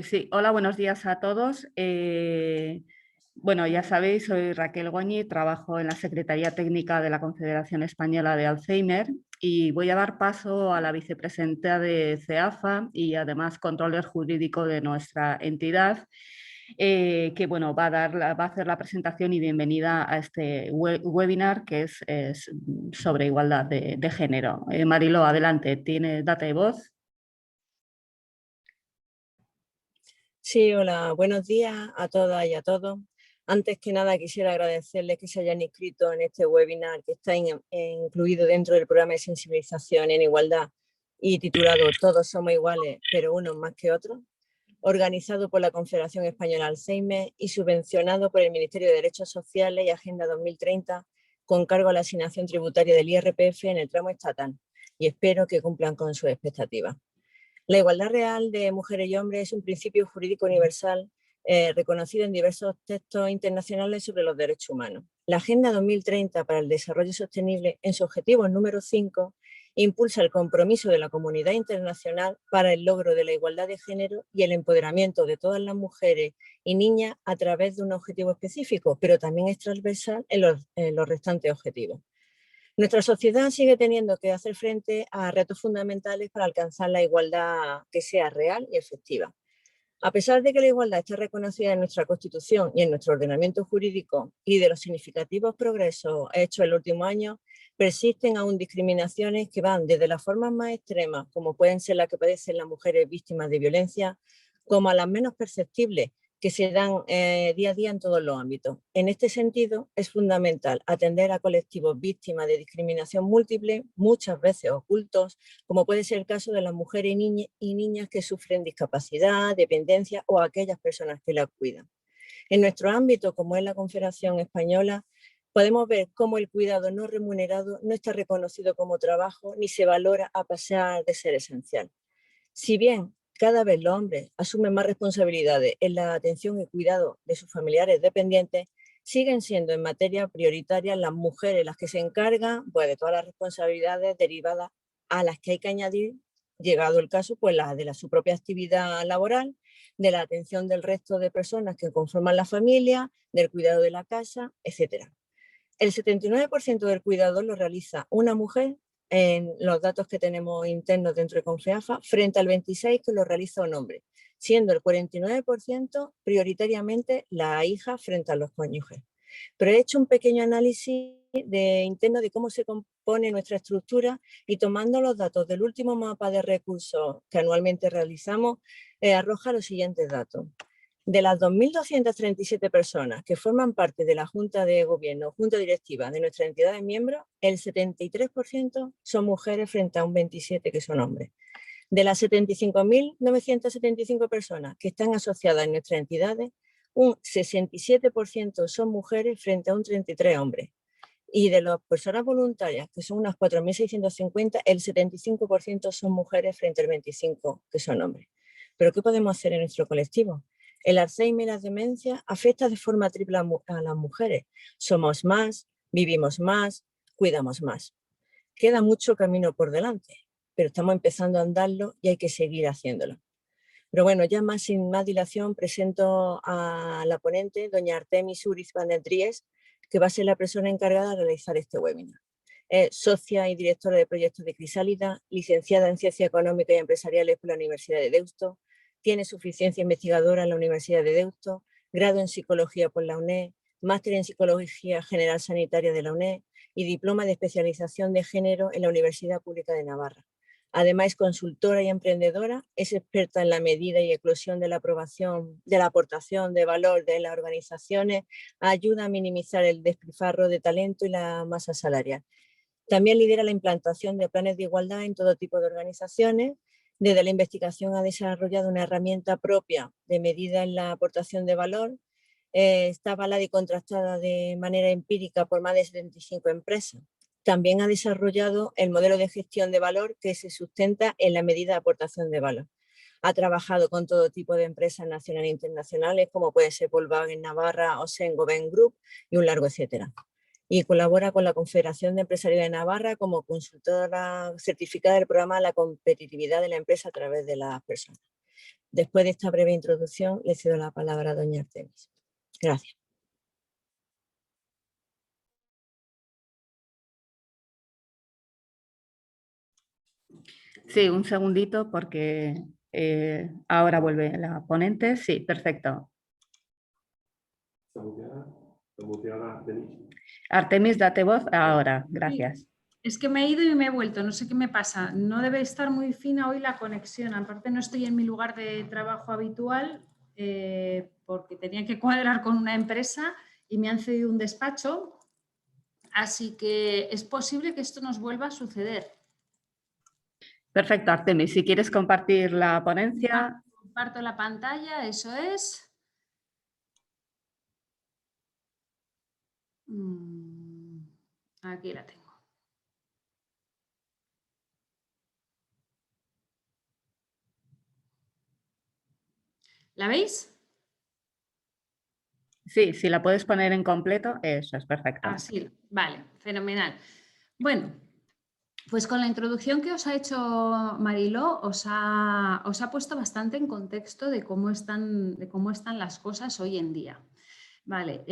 Sí, hola, buenos días a todos. Bueno, ya sabéis, soy Raquel Goñi, trabajo en la Secretaría Técnica de la Confederación Española de Alzheimer y voy a dar paso a la vicepresidenta de CEAFA y además controller jurídico de nuestra entidad, que bueno, va a hacer la presentación y bienvenida a este webinar que es sobre igualdad de género. Marilo, adelante, tiene data de voz. Sí, hola, buenos días a todas y a todos. Antes que nada quisiera agradecerles que se hayan inscrito en este webinar que está incluido dentro del programa de sensibilización en igualdad y titulado Todos somos iguales, pero unos más que otros, organizado por la Confederación Española Alzheimer y subvencionado por el Ministerio de Derechos Sociales y Agenda 2030 con cargo a la asignación tributaria del IRPF en el tramo estatal, y espero que cumplan con sus expectativas. La igualdad real de mujeres y hombres es un principio jurídico universal reconocido en diversos textos internacionales sobre los derechos humanos. La Agenda 2030 para el Desarrollo Sostenible, en su objetivo número 5, impulsa el compromiso de la comunidad internacional para el logro de la igualdad de género y el empoderamiento de todas las mujeres y niñas a través de un objetivo específico, pero también es transversal en los restantes objetivos. Nuestra sociedad sigue teniendo que hacer frente a retos fundamentales para alcanzar la igualdad que sea real y efectiva. A pesar de que la igualdad está reconocida en nuestra Constitución y en nuestro ordenamiento jurídico y de los significativos progresos hechos en los últimos años, persisten aún discriminaciones que van desde las formas más extremas, como pueden ser las que padecen las mujeres víctimas de violencia, como a las menos perceptibles, que se dan día a día en todos los ámbitos. En este sentido, es fundamental atender a colectivos víctimas de discriminación múltiple, muchas veces ocultos, como puede ser el caso de las mujeres y niñas que sufren discapacidad, dependencia o aquellas personas que las cuidan. En nuestro ámbito, como es la Confederación Española, podemos ver cómo el cuidado no remunerado no está reconocido como trabajo ni se valora a pesar de ser esencial. Si bien cada vez los hombres asumen más responsabilidades en la atención y cuidado de sus familiares dependientes, siguen siendo en materia prioritaria las mujeres las que se encargan pues, de todas las responsabilidades derivadas a las que hay que añadir, llegado el caso, pues la de su propia actividad laboral, de la atención del resto de personas que conforman la familia, del cuidado de la casa, etc. El 79% del cuidado lo realiza una mujer en los datos que tenemos internos dentro de Confeafa, frente al 26% que lo realiza un hombre, siendo el 49% prioritariamente la hija frente a los cónyuges. Pero he hecho un pequeño análisis interno de cómo se compone nuestra estructura y tomando los datos del último mapa de recursos que anualmente realizamos, arroja los siguientes datos. De las 2.237 personas que forman parte de la Junta de Gobierno, Junta Directiva de nuestra entidad de miembros, el 73% son mujeres frente a un 27% que son hombres. De las 75.975 personas que están asociadas en nuestras entidades, un 67% son mujeres frente a un 33% hombres. Y de las personas voluntarias, que son unas 4.650, el 75% son mujeres frente al 25% que son hombres. ¿Pero qué podemos hacer en nuestro colectivo? El Alzheimer y la demencia afecta de forma triple a las mujeres. Somos más, vivimos más, cuidamos más. Queda mucho camino por delante, pero estamos empezando a andarlo y hay que seguir haciéndolo. Pero bueno, ya más sin más dilación presento a la ponente, doña Artemis Uriz van den Dries, que va a ser la persona encargada de realizar este webinar. Es socia y directora de proyectos de Crisálida, licenciada en Ciencias Económicas y Empresariales por la Universidad de Deusto, tiene suficiencia investigadora en la Universidad de Deusto, grado en Psicología por la UNED, máster en Psicología General Sanitaria de la UNED y diploma de especialización de género en la Universidad Pública de Navarra. Además, es consultora y emprendedora, es experta en la medida y eclosión de la aportación de valor de las organizaciones, ayuda a minimizar el despilfarro de talento y la masa salarial. También lidera la implantación de planes de igualdad en todo tipo de organizaciones. Desde la investigación ha desarrollado una herramienta propia de medida en la aportación de valor. Está avalada y contrastada de manera empírica por más de 75 empresas. También ha desarrollado el modelo de gestión de valor que se sustenta en la medida de aportación de valor. Ha trabajado con todo tipo de empresas nacionales e internacionales, como puede ser Volkswagen Navarra o Saint-Gobain Group y un largo etcétera. Y colabora con la Confederación de Empresarios de Navarra como consultora certificada del programa La competitividad de la empresa a través de las personas. Después de esta breve introducción, le cedo la palabra a doña Artemis. Gracias. Sí, un segundito porque ahora vuelve la ponente. Sí, perfecto. Artemis, date voz ahora. Gracias. Sí, es que me he ido y me he vuelto, no sé qué me pasa. No debe estar muy fina hoy la conexión. Aparte no estoy en mi lugar de trabajo habitual porque tenía que cuadrar con una empresa y me han cedido un despacho. Así que es posible que esto nos vuelva a suceder. Perfecto, Artemis. Si quieres compartir la ponencia. Comparto la pantalla, eso es. Aquí la tengo. ¿La veis? Sí, si la puedes poner en completo, eso es perfecto. Así, vale, fenomenal. Bueno, pues con la introducción que os ha hecho Mariló, os ha puesto bastante en contexto de cómo están las cosas hoy en día. Vale,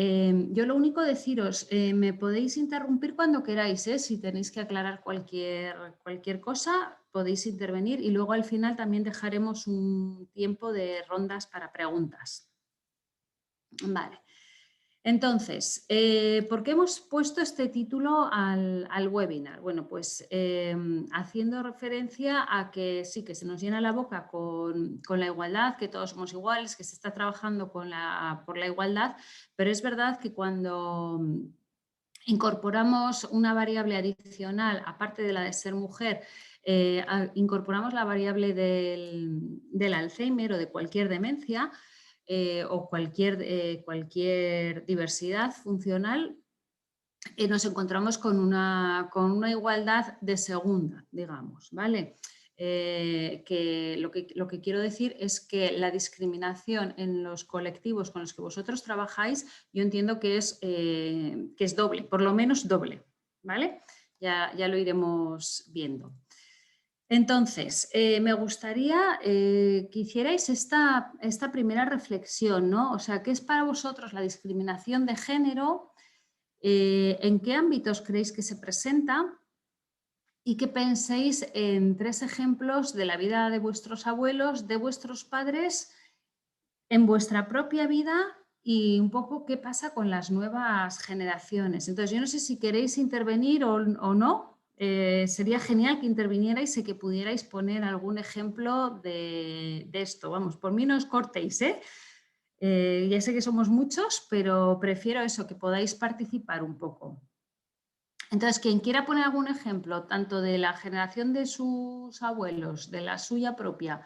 yo lo único deciros, me podéis interrumpir cuando queráis, si tenéis que aclarar cualquier cosa, podéis intervenir y luego al final también dejaremos un tiempo de rondas para preguntas. Vale. Entonces, ¿por qué hemos puesto este título al webinar? Bueno, pues haciendo referencia a que sí, que se nos llena la boca con la igualdad, que todos somos iguales, que se está trabajando por la igualdad, pero es verdad que cuando incorporamos una variable adicional, aparte de la de ser mujer, incorporamos la variable del Alzheimer o de cualquier demencia, o cualquier diversidad funcional, nos encontramos con una igualdad de segunda, digamos, ¿vale? Que lo que quiero decir es que la discriminación en los colectivos con los que vosotros trabajáis, yo entiendo que es doble, por lo menos doble, ¿vale? Ya lo iremos viendo. Entonces, me gustaría que hicierais esta primera reflexión, ¿no? O sea, ¿qué es para vosotros la discriminación de género? ¿En qué ámbitos creéis que se presenta? Y que penséis en 3 ejemplos de la vida de vuestros abuelos, de vuestros padres, en vuestra propia vida y un poco qué pasa con las nuevas generaciones. Entonces, yo no sé si queréis intervenir o no. Sería genial que intervinierais y que pudierais poner algún ejemplo de esto. Vamos, por mí no os cortéis, ya sé que somos muchos, pero prefiero eso, que podáis participar un poco. Entonces, quien quiera poner algún ejemplo, tanto de la generación de sus abuelos, de la suya propia,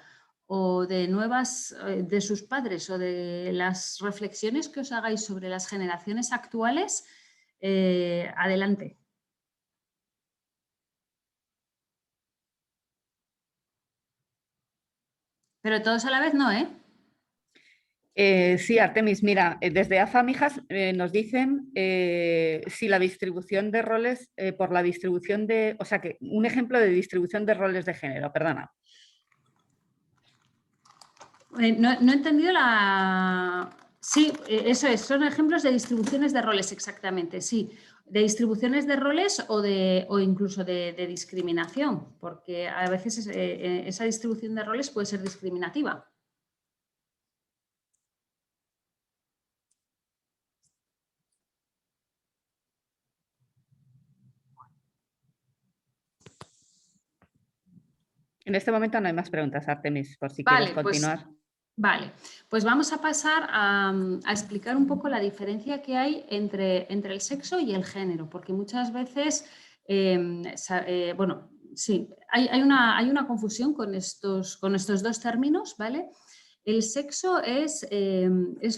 o de sus padres, o de las reflexiones que os hagáis sobre las generaciones actuales, adelante. Pero todos a la vez no, ¿eh? Sí, Artemis, mira, desde AFAMIJAS nos dicen si la distribución de roles por la distribución de, o sea, que un ejemplo de distribución de roles de género, perdona. No he entendido la... Sí, eso es, son ejemplos de distribuciones de roles, exactamente, sí. De distribuciones de roles o incluso de discriminación, porque a veces esa distribución de roles puede ser discriminativa. En este momento no hay más preguntas, Artemis, por si quieres continuar. Vale, pues vamos a pasar a explicar un poco la diferencia que hay entre el sexo y el género, porque muchas veces, bueno, sí, hay una confusión con estos 2 términos, ¿vale? El sexo es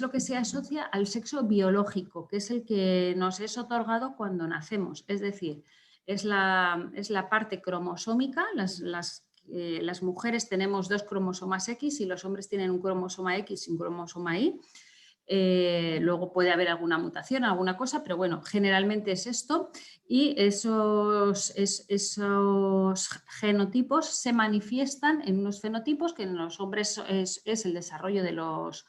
lo que se asocia al sexo biológico, que es el que nos es otorgado cuando nacemos, es decir, es la parte cromosómica, las mujeres tenemos 2 cromosomas X y los hombres tienen un cromosoma X y un cromosoma Y. luego puede haber alguna mutación, alguna cosa, pero bueno, generalmente es esto y esos genotipos se manifiestan en unos fenotipos que en los hombres es el desarrollo de los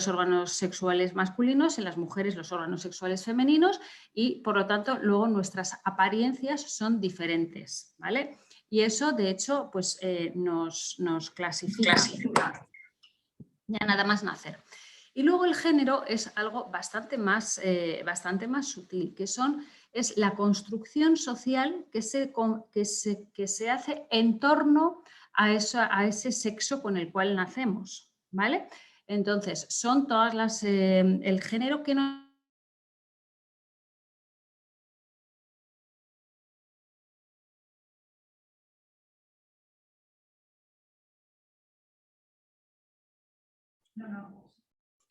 órganos sexuales masculinos, en las mujeres los órganos sexuales femeninos y por lo tanto luego nuestras apariencias son diferentes, ¿vale? Y eso de hecho pues nos clasifica ya nada más nacer. Y luego el género es algo bastante más sutil, que es la construcción social que se hace en torno a ese sexo con el cual nacemos, ¿vale? Entonces, son todas el género que no...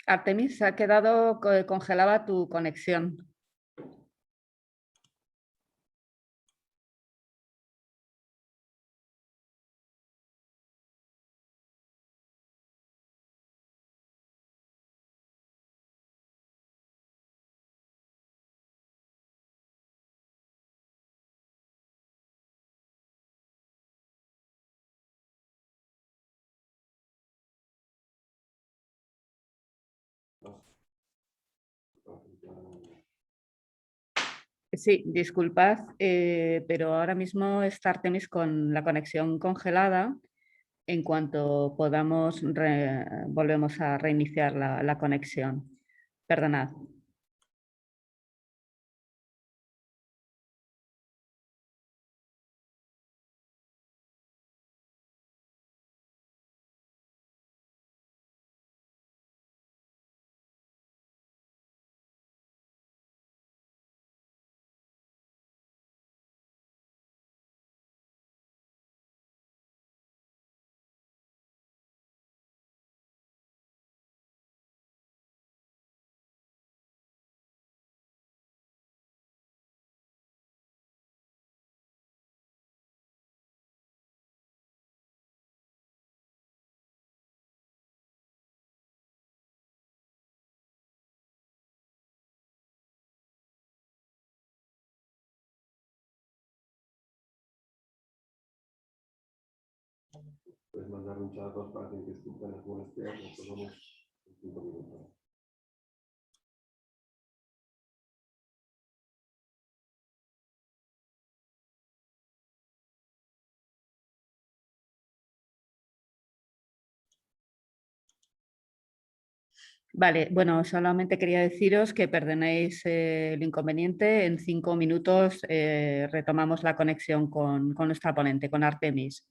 Artemis, se ha quedado congelada tu conexión. Sí, disculpad, pero ahora mismo está Artemis con la conexión congelada. En cuanto podamos, volvemos a reiniciar la conexión. Perdonad. Puedes mandar un chat para que disculpen las molestias, nos tomamos 5 minutos. Vale, bueno, solamente quería deciros que perdonéis el inconveniente. En 5 minutos retomamos la conexión con nuestra ponente, con Artemis.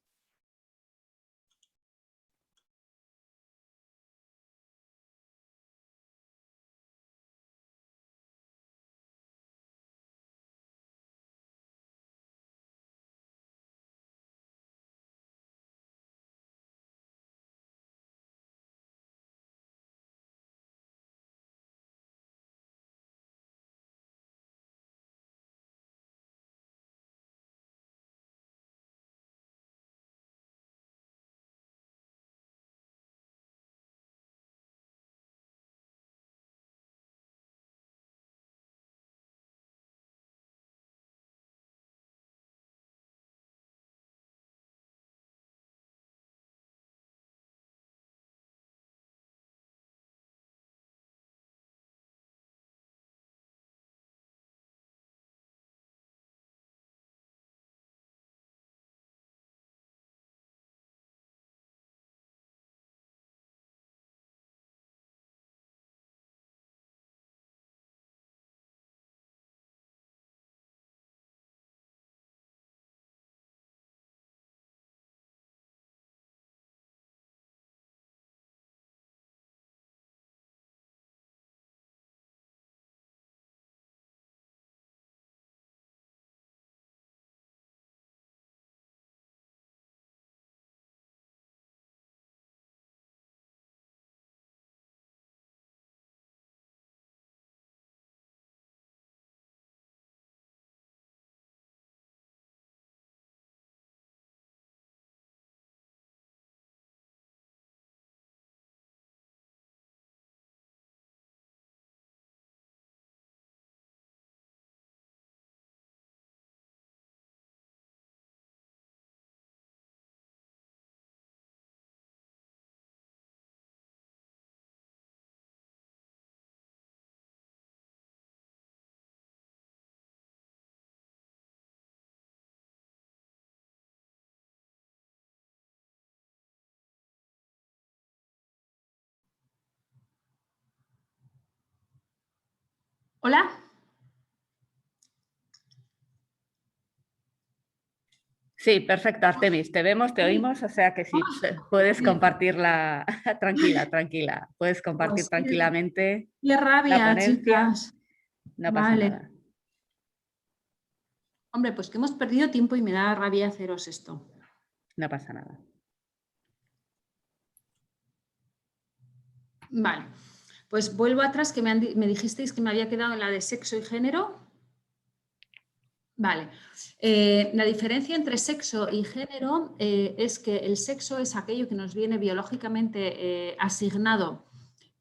¿Hola? Sí, perfecto, Artemis, te vemos, te oímos, o sea que sí, puedes Bien. compartirla, tranquila, tranquila, puedes compartir Pues tranquilamente qué la rabia, ponencia, chicas. no pasa Vale. nada. Hombre, pues que hemos perdido tiempo y me da rabia haceros esto. No pasa nada. Vale, pues vuelvo atrás, que me dijisteis que me había quedado en la de sexo y género. Vale, la diferencia entre sexo y género es que el sexo es aquello que nos viene biológicamente asignado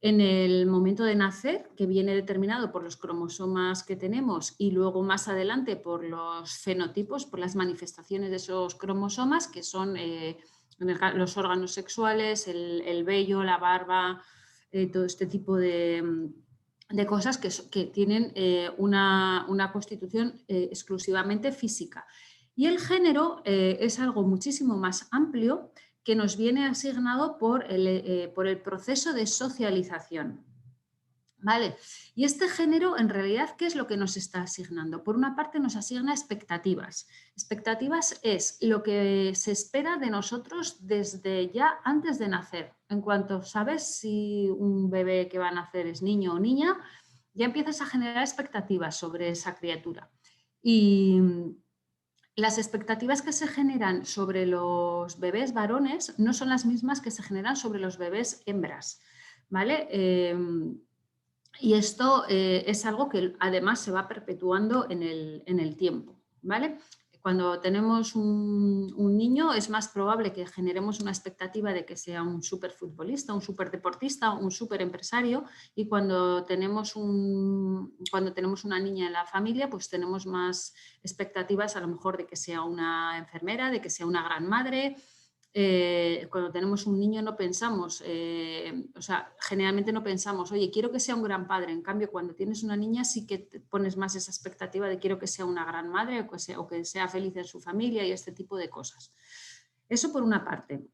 en el momento de nacer, que viene determinado por los cromosomas que tenemos y luego más adelante por los fenotipos, por las manifestaciones de esos cromosomas, que son los órganos sexuales, el vello, la barba, todo este tipo de cosas que tienen una constitución exclusivamente física. Y el género es algo muchísimo más amplio que nos viene asignado por el proceso de socialización. ¿Vale? Y este género, en realidad, ¿qué es lo que nos está asignando? Por una parte, nos asigna expectativas. Expectativas es lo que se espera de nosotros desde ya antes de nacer. En cuanto sabes si un bebé que va a nacer es niño o niña, ya empiezas a generar expectativas sobre esa criatura. Y las expectativas que se generan sobre los bebés varones no son las mismas que se generan sobre los bebés hembras, ¿vale? Y esto es algo que además se va perpetuando en el tiempo, ¿vale? Cuando tenemos un niño es más probable que generemos una expectativa de que sea un superfutbolista, un superdeportista, un superempresario, y cuando tenemos una niña en la familia, pues tenemos más expectativas a lo mejor de que sea una enfermera, de que sea una gran madre. Cuando tenemos un niño no pensamos, generalmente no pensamos, oye, quiero que sea un gran padre. En cambio, cuando tienes una niña sí que te pones más esa expectativa de quiero que sea una gran madre o que sea feliz en su familia y este tipo de cosas. Eso por una parte.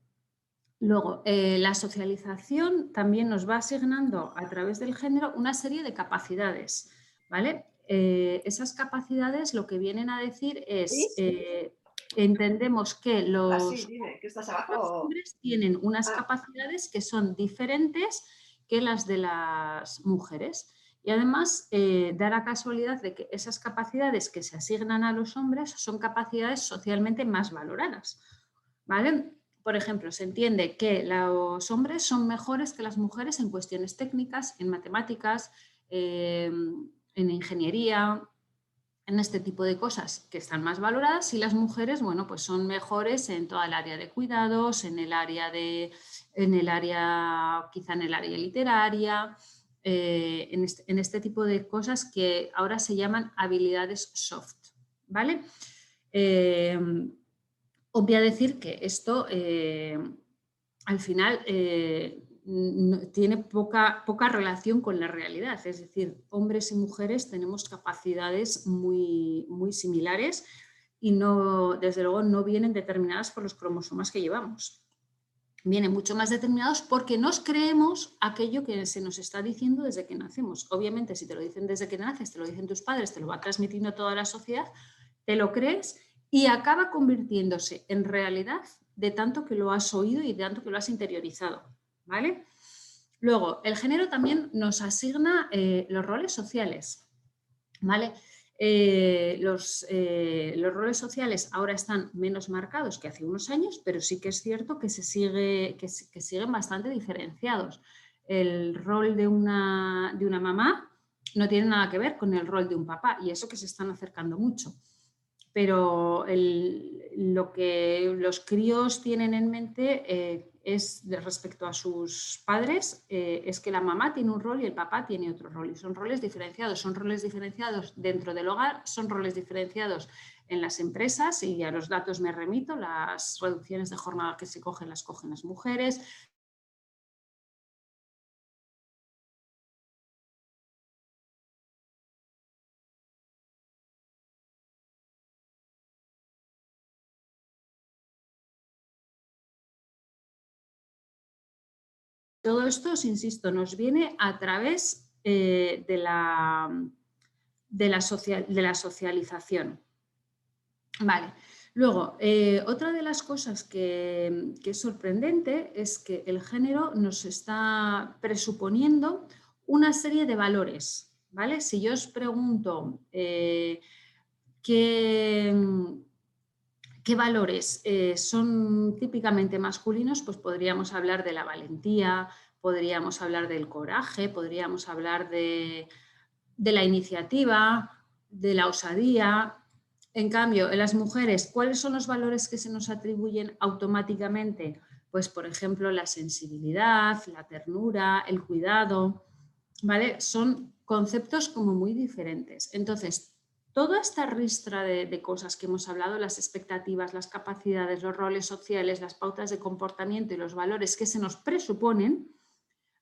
Luego, la socialización también nos va asignando a través del género una serie de capacidades, ¿vale? Esas capacidades lo que vienen a decir es... entendemos que los hombres tienen unas capacidades que son diferentes que las de las mujeres. Y además da la casualidad de que esas capacidades que se asignan a los hombres son capacidades socialmente más valoradas, ¿vale? Por ejemplo, se entiende que los hombres son mejores que las mujeres en cuestiones técnicas, en matemáticas, en ingeniería, en este tipo de cosas que están más valoradas, y las mujeres, bueno, pues son mejores en toda el área de cuidados, quizá en el área literaria, en este tipo de cosas que ahora se llaman habilidades soft, ¿vale? Obvia decir que esto al final tiene poca relación con la realidad, es decir, hombres y mujeres tenemos capacidades muy, muy similares y desde luego no vienen determinadas por los cromosomas que llevamos. Vienen mucho más determinados porque nos creemos aquello que se nos está diciendo desde que nacemos. Obviamente, si te lo dicen desde que naces, te lo dicen tus padres, te lo va transmitiendo toda la sociedad, te lo crees y acaba convirtiéndose en realidad de tanto que lo has oído y de tanto que lo has interiorizado, ¿vale? Luego, el género también nos asigna los roles sociales, ¿vale? Los roles sociales ahora están menos marcados que hace unos años, pero sí que es cierto que siguen bastante diferenciados. El rol de una mamá no tiene nada que ver con el rol de un papá, y eso que se están acercando mucho. Pero lo que los críos tienen en mente respecto a sus padres, es que la mamá tiene un rol y el papá tiene otro rol, y son roles diferenciados dentro del hogar, son roles diferenciados en las empresas, y a los datos me remito, las reducciones de jornada que se cogen las cogen las mujeres. Todo esto, os insisto, nos viene a través de la de la socialización. Vale. Luego, otra de las cosas que es sorprendente es que el género nos está presuponiendo una serie de valores, ¿vale? Si yo os pregunto qué valores son típicamente masculinos, pues podríamos hablar de la valentía, podríamos hablar del coraje, podríamos hablar de la iniciativa, de la osadía. En cambio, en las mujeres, ¿cuáles son los valores que se nos atribuyen automáticamente? Pues, por ejemplo, la sensibilidad, la ternura, el cuidado, ¿vale? Son conceptos como muy diferentes. Entonces, toda esta ristra de cosas que hemos hablado, las expectativas, las capacidades, los roles sociales, las pautas de comportamiento y los valores que se nos presuponen,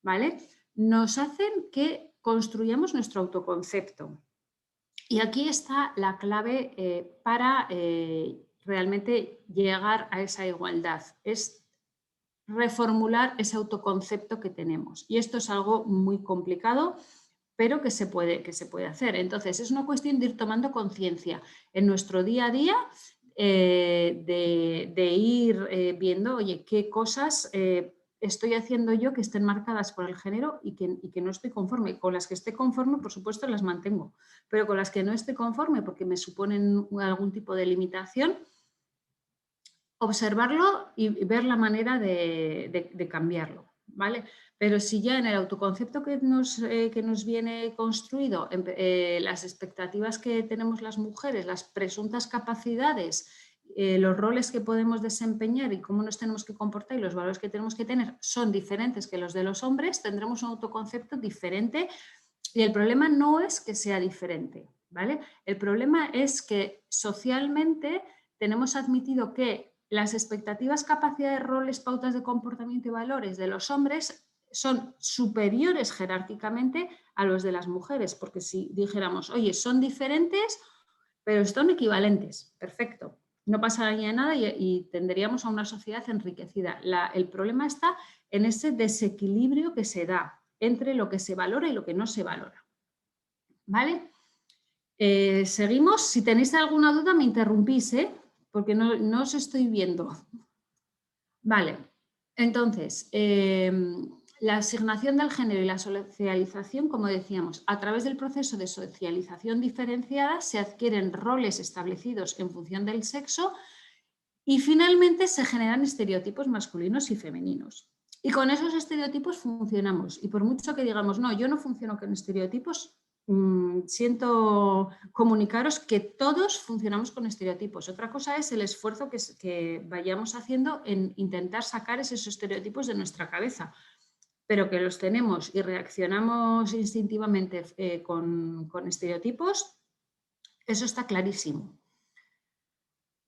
¿vale? Nos hacen que construyamos nuestro autoconcepto. Y aquí está la clave para realmente llegar a esa igualdad, es reformular ese autoconcepto que tenemos. Y esto es algo muy complicado, pero que se puede hacer. Entonces, es una cuestión de ir tomando conciencia en nuestro día a día, de ir viendo, oye, qué cosas estoy haciendo yo que estén marcadas por el género y que no estoy conforme. Con las que esté conforme, por supuesto, las mantengo, pero con las que no esté conforme porque me suponen algún tipo de limitación, observarlo y ver la manera de cambiarlo, ¿vale? Pero si ya en el autoconcepto que nos viene construido, las expectativas que tenemos las mujeres, las presuntas capacidades, los roles que podemos desempeñar y cómo nos tenemos que comportar y los valores que tenemos que tener son diferentes que los de los hombres, tendremos un autoconcepto diferente y el problema no es que sea diferente, ¿vale? El problema es que socialmente tenemos admitido que las expectativas, capacidades, roles, pautas de comportamiento y valores de los hombres son superiores jerárquicamente a los de las mujeres, porque si dijéramos, oye, son diferentes, pero son equivalentes, perfecto, no pasaría nada y tendríamos a una sociedad enriquecida. El problema está en ese desequilibrio que se da entre lo que se valora y lo que no se valora. ¿Vale? Seguimos. Si tenéis alguna duda, me interrumpís, porque no os estoy viendo. Vale, entonces, la asignación del género y la socialización, como decíamos, a través del proceso de socialización diferenciada se adquieren roles establecidos en función del sexo y finalmente se generan estereotipos masculinos y femeninos. Y con esos estereotipos funcionamos. Y por mucho que digamos, no, yo no funciono con estereotipos, siento comunicaros que todos funcionamos con estereotipos. Otra cosa es el esfuerzo que vayamos haciendo en intentar sacar esos estereotipos de nuestra cabeza, pero que los tenemos y reaccionamos instintivamente con estereotipos, eso está clarísimo.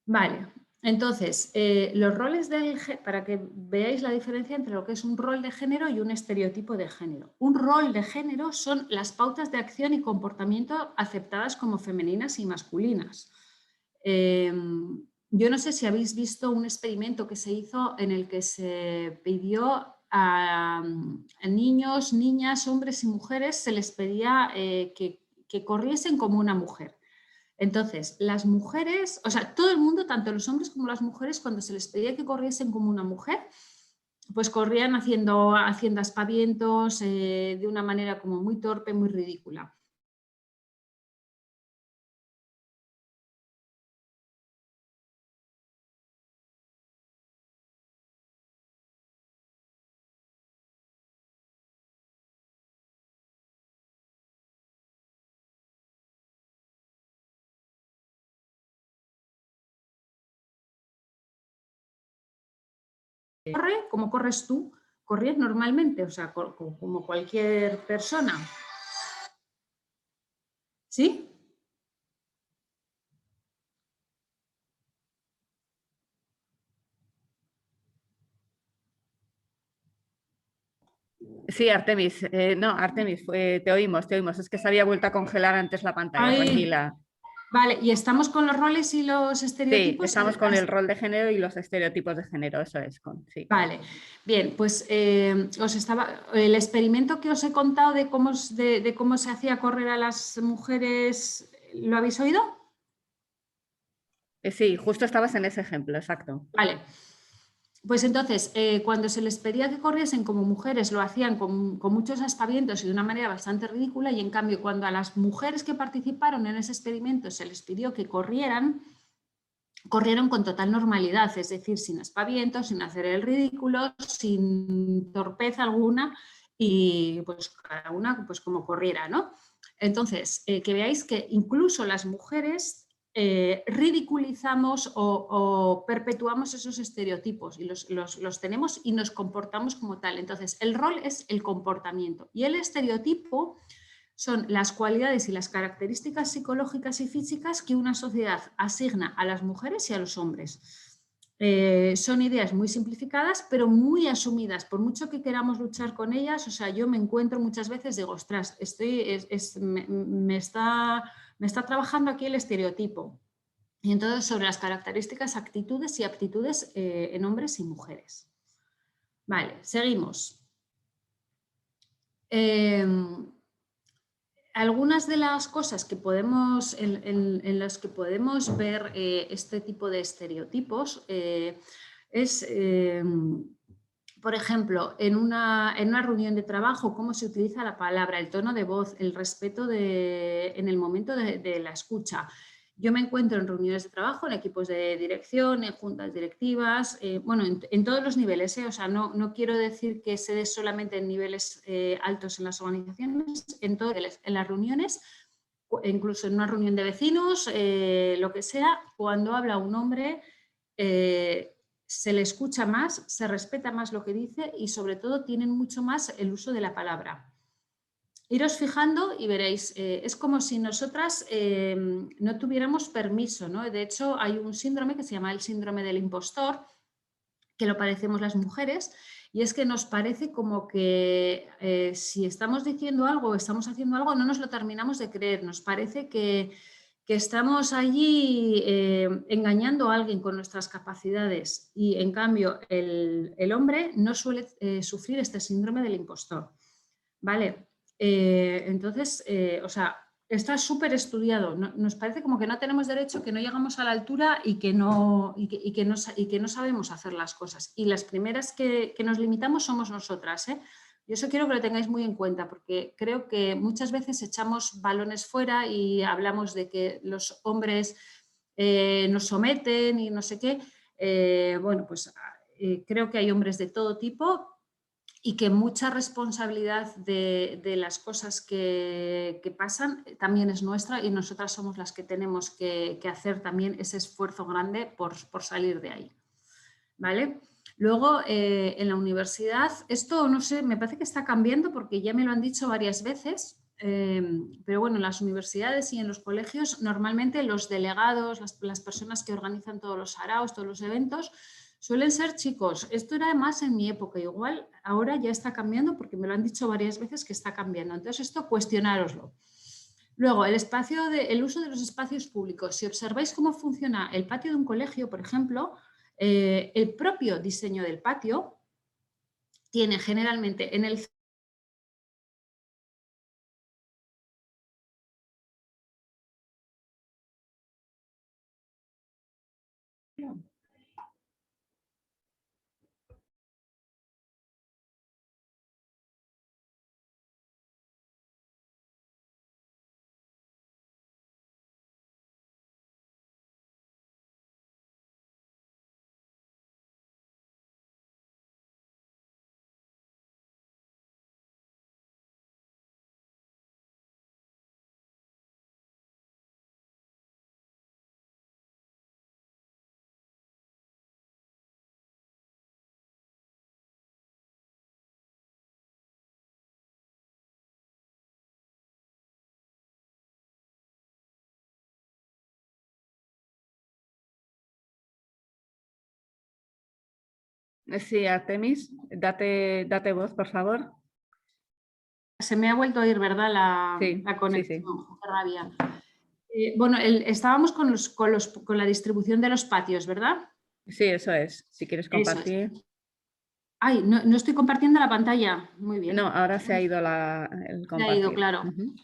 Vale, entonces, los roles para que veáis la diferencia entre lo que es un rol de género y un estereotipo de género. Un rol de género son las pautas de acción y comportamiento aceptadas como femeninas y masculinas. Yo no sé si habéis visto un experimento que se hizo en el que se pidió a niños, niñas, hombres y mujeres, se les pedía que corriesen como una mujer. Entonces, las mujeres, o sea, todo el mundo, tanto los hombres como las mujeres, cuando se les pedía que corriesen como una mujer, pues corrían haciendo aspavientos de una manera como muy torpe, muy ridícula. Corre como corres tú, corrías normalmente, o sea, como cualquier persona. ¿Sí? Sí, Artemis. No, Artemis, te oímos. Es que se había vuelto a congelar antes la pantalla, Ay, tranquila. Vale, ¿y estamos con los roles y los Sí, estereotipos? estamos con el rol de género y los estereotipos de género, eso es. Sí. Vale, bien, pues el experimento que os he contado de cómo se hacía correr a las mujeres, ¿lo habéis oído? Sí, justo estabas en ese ejemplo, exacto. Vale. Pues entonces, cuando se les pedía que corriesen como mujeres, lo hacían con muchos aspavientos y de una manera bastante ridícula, y en cambio, cuando a las mujeres que participaron en ese experimento se les pidió que corrieron con total normalidad, es decir, sin aspavientos, sin hacer el ridículo, sin torpeza alguna, y pues cada una pues como corriera, ¿no? Entonces, que veáis que incluso las mujeres ridiculizamos o perpetuamos esos estereotipos y los tenemos y nos comportamos como tal. Entonces, el rol es el comportamiento y el estereotipo son las cualidades y las características psicológicas y físicas que una sociedad asigna a las mujeres y a los hombres. Son ideas muy simplificadas, pero muy asumidas, por mucho que queramos luchar con ellas. O sea, yo me encuentro muchas veces, digo, ostras, me está trabajando aquí el estereotipo. Y entonces sobre las características, actitudes y aptitudes en hombres y mujeres. Vale, seguimos. Algunas de las cosas que podemos, en las que podemos ver este tipo de estereotipos es, por ejemplo, en una reunión de trabajo, cómo se utiliza la palabra, el tono de voz, el respeto en el momento de la escucha. Yo me encuentro en reuniones de trabajo, en equipos de dirección, en juntas directivas, bueno, en todos los niveles, o sea, no quiero decir que se dé solamente en niveles altos en las organizaciones, en todos los niveles, en las reuniones, incluso en una reunión de vecinos, lo que sea, cuando habla un hombre, se le escucha más, se respeta más lo que dice y sobre todo tienen mucho más el uso de la palabra. Iros fijando y veréis, es como si nosotras no tuviéramos permiso, ¿no? De hecho, hay un síndrome que se llama el síndrome del impostor, que lo padecemos las mujeres, y es que nos parece como que si estamos diciendo algo o estamos haciendo algo, no nos lo terminamos de creer, nos parece que estamos allí engañando a alguien con nuestras capacidades, y en cambio el hombre no suele sufrir este síndrome del impostor, ¿vale? Entonces, o sea, está súper estudiado. Nos parece como que no tenemos derecho, que no llegamos a la altura y que no sabemos hacer las cosas. Y las primeras que nos limitamos somos nosotras, ¿eh? Y eso quiero que lo tengáis muy en cuenta, porque creo que muchas veces echamos balones fuera y hablamos de que los hombres nos someten y no sé qué. Bueno, pues creo que hay hombres de todo tipo, y que mucha responsabilidad de las cosas que pasan también es nuestra, y nosotras somos las que tenemos que hacer también ese esfuerzo grande por salir de ahí, ¿vale? Luego, en la universidad, esto no sé, me parece que está cambiando porque ya me lo han dicho varias veces, pero bueno, en las universidades y en los colegios normalmente los delegados, las personas que organizan todos los saraos, todos los eventos, suelen ser chicos. Esto era más en mi época, igual ahora ya está cambiando porque me lo han dicho varias veces que está cambiando. Entonces esto cuestionároslo. Luego, el uso de los espacios públicos. Si observáis cómo funciona el patio de un colegio, por ejemplo, el propio diseño del patio tiene generalmente en el Sí, Artemis, date voz, por favor. Se me ha vuelto a ir, ¿verdad? Sí, La sí, conexión, sí. qué rabia. Bueno, estábamos con la distribución de los patios, ¿verdad? Sí, eso es. Si quieres Eso es. compartir. Ay, no estoy compartiendo la pantalla. Muy bien. No, ahora se ha ido el Se ha ido, compartir. claro. Ujú.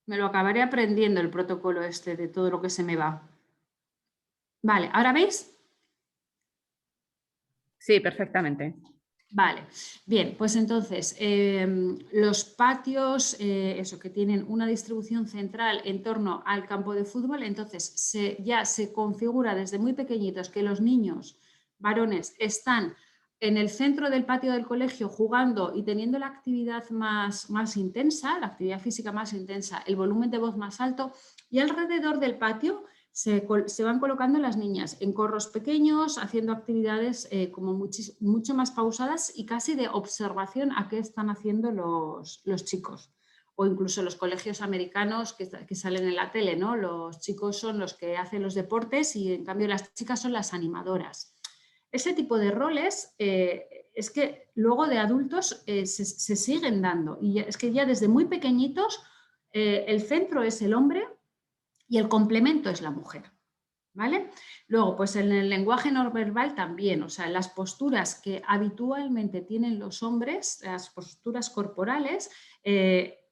Me lo acabaré aprendiendo el protocolo este de todo lo que se me va. Vale, ¿ahora veis? Sí, perfectamente. Vale, bien, pues entonces los patios, eso, que tienen una distribución central en torno al campo de fútbol, entonces ya se configura desde muy pequeñitos que los niños varones están en el centro del patio del colegio jugando y teniendo la actividad más intensa, la actividad física más intensa, el volumen de voz más alto, y alrededor del patio se van colocando las niñas en corros pequeños, haciendo actividades como mucho más pausadas y casi de observación a qué están haciendo los chicos. O incluso los colegios americanos que salen en la tele, ¿no? Los chicos son los que hacen los deportes y en cambio las chicas son las animadoras. Ese tipo de roles es que luego de adultos se siguen dando y es que ya desde muy pequeñitos el centro es el hombre y el complemento es la mujer. ¿Vale? Luego, pues en el lenguaje no verbal también, o sea, las posturas que habitualmente tienen los hombres, las posturas corporales,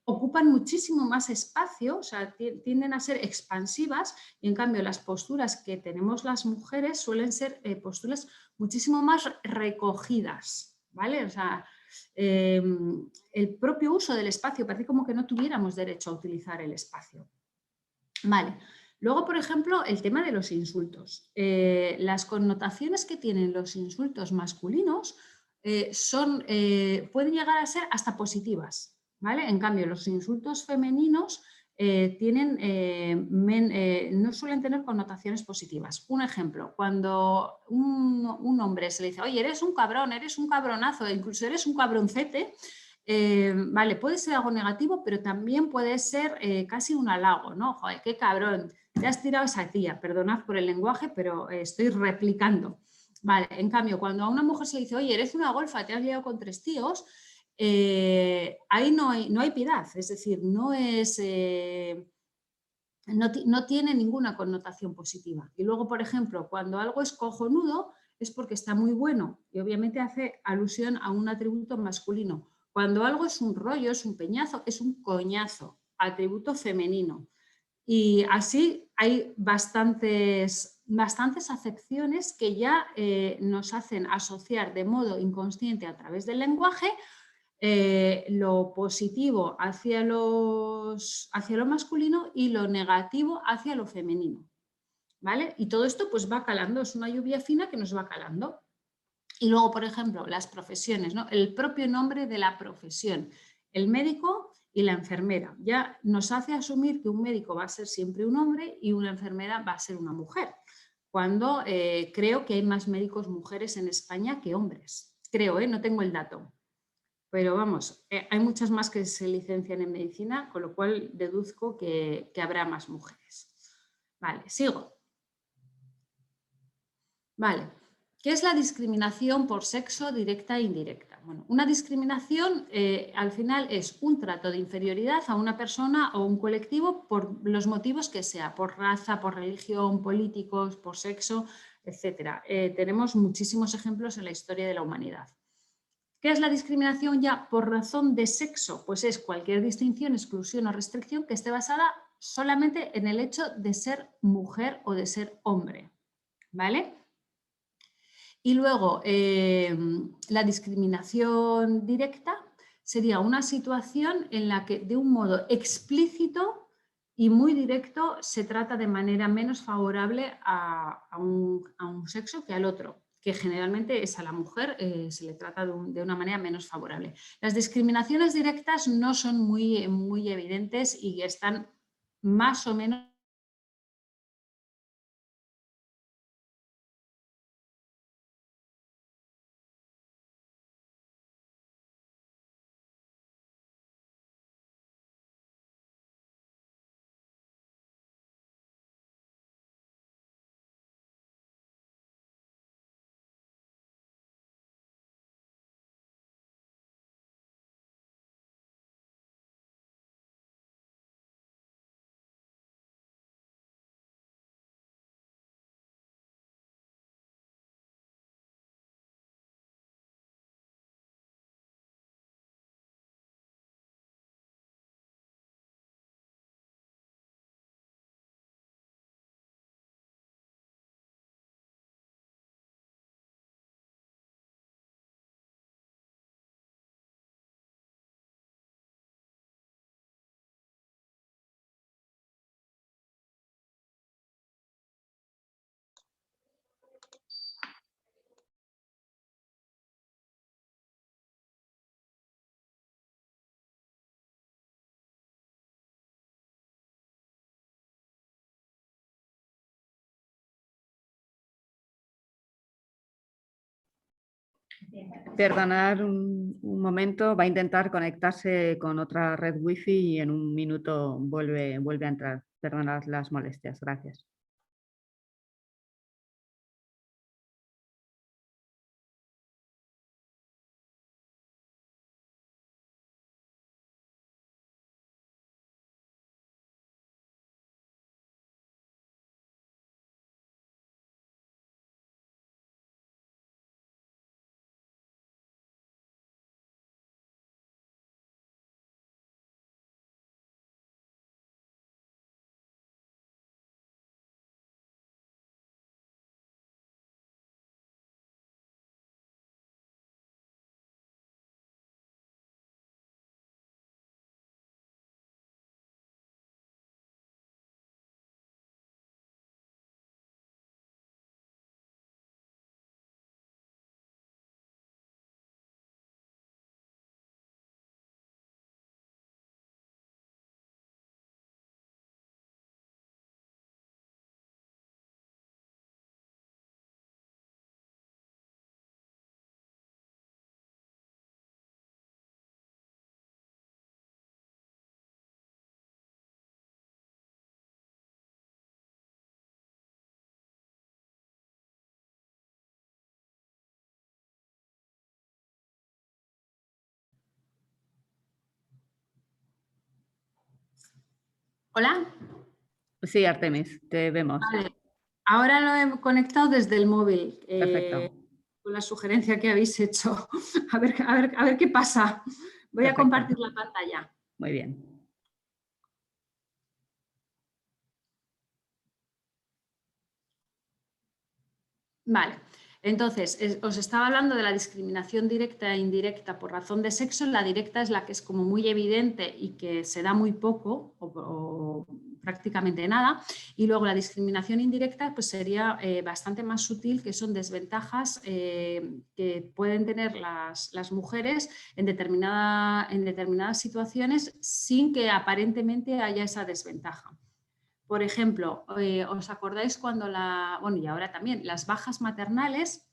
ocupan muchísimo más espacio, o sea, tienden a ser expansivas y en cambio las posturas que tenemos las mujeres suelen ser posturas muchísimo más recogidas, ¿vale? O sea, el propio uso del espacio parece como que no tuviéramos derecho a utilizar el espacio. Vale. Luego, por ejemplo, el tema de los insultos. Las connotaciones que tienen los insultos masculinos pueden llegar a ser hasta positivas, ¿vale? En cambio, los insultos femeninos no suelen tener connotaciones positivas. Un ejemplo, cuando un hombre se le dice, oye, eres un cabrón, eres un cabronazo, incluso eres un cabroncete, vale, puede ser algo negativo, pero también puede ser casi un halago, ¿no? Joder, qué cabrón, te has tirado esa tía, perdonad por el lenguaje, pero estoy replicando. Vale, en cambio, cuando a una mujer se le dice, oye, eres una golfa, te has liado con 3 tíos, ahí no hay piedad, es decir, no tiene ninguna connotación positiva. Y luego, por ejemplo, cuando algo es cojonudo, es porque está muy bueno y obviamente hace alusión a un atributo masculino. Cuando algo es un rollo, es un peñazo, es un coñazo, atributo femenino. Y así hay bastantes acepciones que ya nos hacen asociar de modo inconsciente a través del lenguaje lo positivo hacia lo masculino y lo negativo hacia lo femenino. ¿Vale? Y todo esto pues va calando, es una lluvia fina que nos va calando. Y luego, por ejemplo, las profesiones, ¿no? El propio nombre de la profesión, el médico y la enfermera. Ya nos hace asumir que un médico va a ser siempre un hombre y una enfermera va a ser una mujer, cuando creo que hay más médicos mujeres en España que hombres. Creo, no tengo el dato. Pero vamos, hay muchas más que se licencian en medicina, con lo cual deduzco que habrá más mujeres. Vale, sigo. Vale, ¿qué es la discriminación por sexo directa e indirecta? Bueno, una discriminación al final es un trato de inferioridad a una persona o un colectivo por los motivos que sea, por raza, por religión, políticos, por sexo, etc. Tenemos muchísimos ejemplos en la historia de la humanidad. ¿Qué es la discriminación ya por razón de sexo? Pues es cualquier distinción, exclusión o restricción que esté basada solamente en el hecho de ser mujer o de ser hombre. ¿Vale? Y luego, la discriminación directa sería una situación en la que de un modo explícito y muy directo se trata de manera menos favorable a un sexo que al otro, que generalmente es a la mujer, se le trata de una manera menos favorable. Las discriminaciones directas no son muy evidentes y están más o menos Perdonar un momento, va a intentar conectarse con otra red wifi y en un minuto vuelve a entrar. Perdonad las molestias, gracias. ¿Hola? Sí, Artemis, te vemos. Vale. Ahora lo he conectado desde el móvil, Perfecto, con la sugerencia que habéis hecho. A ver qué pasa. Voy a perfecto. compartir la pantalla. Muy bien. Vale, entonces os estaba hablando de la discriminación directa e indirecta por razón de sexo. La directa es la que es como muy evidente y que se da muy poco o prácticamente nada. Y luego la discriminación indirecta pues sería bastante más sutil, que son desventajas que pueden tener las mujeres en determinadas situaciones sin que aparentemente haya esa desventaja. Por ejemplo, ¿os acordáis cuando bueno, y ahora también, las bajas maternales,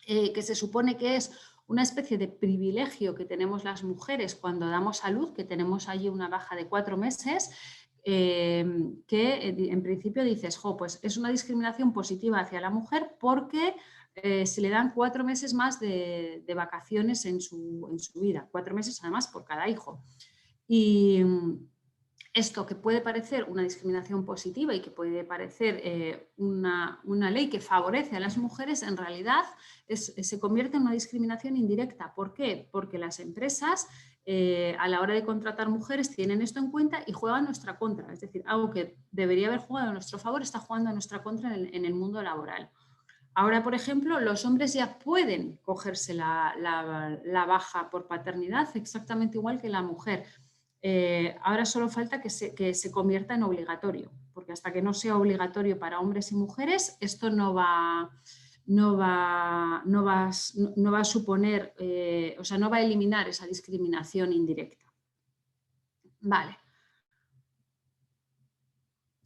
que se supone que es una especie de privilegio que tenemos las mujeres cuando damos a luz, que tenemos allí una baja de 4 meses, que en principio dices, jo, pues es una discriminación positiva hacia la mujer porque se le dan 4 meses más de vacaciones en su vida, 4 meses además por cada hijo. Y esto que puede parecer una discriminación positiva y que puede parecer una ley que favorece a las mujeres, en realidad se convierte en una discriminación indirecta. ¿Por qué? Porque las empresas a la hora de contratar mujeres tienen esto en cuenta y juegan en nuestra contra. Es decir, algo que debería haber jugado a nuestro favor está jugando a nuestra contra en el mundo laboral. Ahora, por ejemplo, los hombres ya pueden cogerse la baja por paternidad exactamente igual que la mujer. Ahora solo falta que se convierta en obligatorio, porque hasta que no sea obligatorio para hombres y mujeres, esto no va a suponer, o sea, no va a eliminar esa discriminación indirecta. Vale.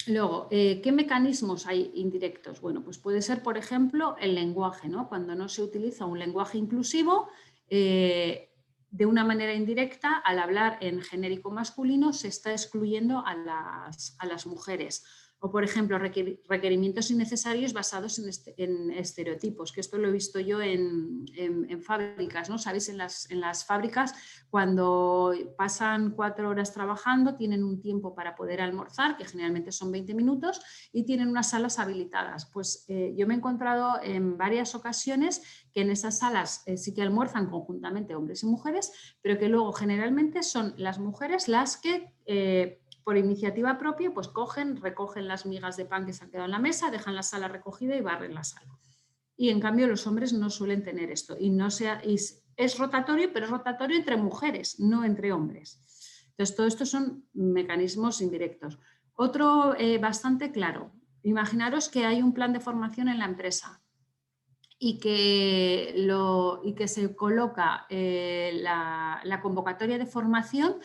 Luego, ¿qué mecanismos hay indirectos? Bueno, pues puede ser, por ejemplo, el lenguaje, ¿no? Cuando no se utiliza un lenguaje inclusivo, de una manera indirecta, al hablar en genérico masculino, se está excluyendo a las mujeres. O, por ejemplo, requerimientos innecesarios basados en estereotipos, que esto lo he visto yo en fábricas, ¿no? ¿Sabéis? En las fábricas, cuando pasan 4 horas trabajando, tienen un tiempo para poder almorzar, que generalmente son 20 minutos, y tienen unas salas habilitadas. Pues yo me he encontrado en varias ocasiones que en esas salas sí que almuerzan conjuntamente hombres y mujeres, pero que luego generalmente son las mujeres las que por iniciativa propia pues recogen las migas de pan que se han quedado en la mesa, dejan la sala recogida y barren la sala. Y en cambio los hombres no suelen tener esto y es rotatorio, pero es rotatorio entre mujeres, no entre hombres. Entonces, todo esto son mecanismos indirectos. Otro bastante claro, imaginaros que hay un plan de formación en la empresa y que se coloca la convocatoria de formación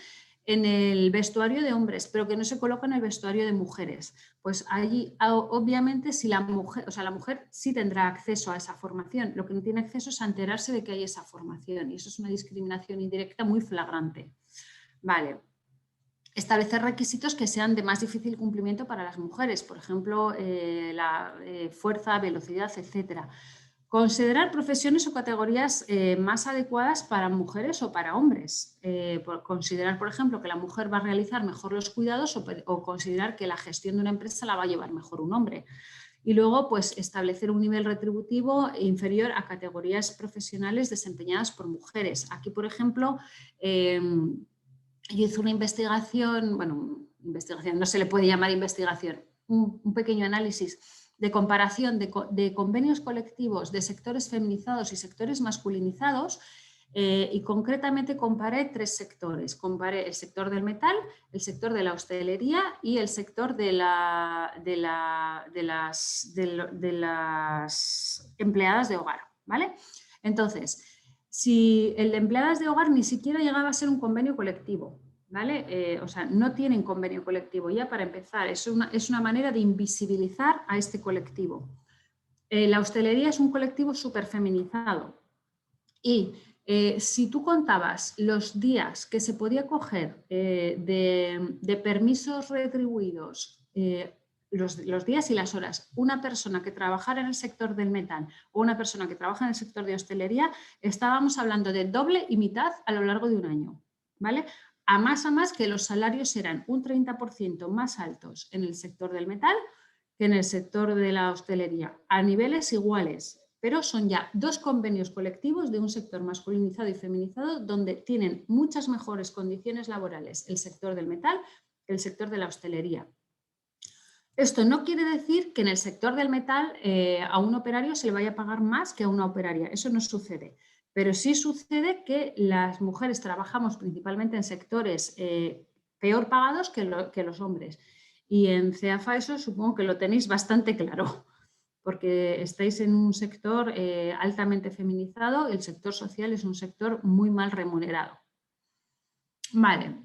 en el vestuario de hombres, pero que no se coloca en el vestuario de mujeres. Pues allí, obviamente, si la mujer, o sea, la mujer sí tendrá acceso a esa formación, lo que no tiene acceso es a enterarse de que hay esa formación, y eso es una discriminación indirecta muy flagrante. Vale. Establecer requisitos que sean de más difícil cumplimiento para las mujeres, por ejemplo, la fuerza, velocidad, etcétera. Considerar profesiones o categorías más adecuadas para mujeres o para hombres. Considerar, por ejemplo, que la mujer va a realizar mejor los cuidados o considerar que la gestión de una empresa la va a llevar mejor un hombre. Y luego, pues, establecer un nivel retributivo inferior a categorías profesionales desempeñadas por mujeres. Aquí, por ejemplo, yo hice una investigación, bueno, investigación, no se le puede llamar investigación, un pequeño análisis de comparación de convenios colectivos de sectores feminizados y sectores masculinizados, y concretamente comparé 3 sectores. Comparé el sector del metal, el sector de la hostelería y el sector de las empleadas de hogar, ¿vale? Entonces, si el de empleadas de hogar ni siquiera llegaba a ser un convenio colectivo, ¿vale? O sea, no tienen convenio colectivo ya para empezar, es una manera de invisibilizar a este colectivo. La hostelería es un colectivo súper feminizado y si tú contabas los días que se podía coger de permisos retribuidos, los días y las horas, una persona que trabajara en el sector del metal o una persona que trabaja en el sector de hostelería, estábamos hablando de doble y mitad a lo largo de un año, ¿vale? A más que los salarios eran un 30% más altos en el sector del metal que en el sector de la hostelería, a niveles iguales, pero son ya 2 convenios colectivos de un sector masculinizado y feminizado donde tienen muchas mejores condiciones laborales el sector del metal que el sector de la hostelería. Esto no quiere decir que en el sector del metal a un operario se le vaya a pagar más que a una operaria, eso no sucede. Pero sí sucede que las mujeres trabajamos principalmente en sectores peor pagados que los hombres. Y en CEAFA eso supongo que lo tenéis bastante claro, porque estáis en un sector altamente feminizado, el sector social es un sector muy mal remunerado. Vale.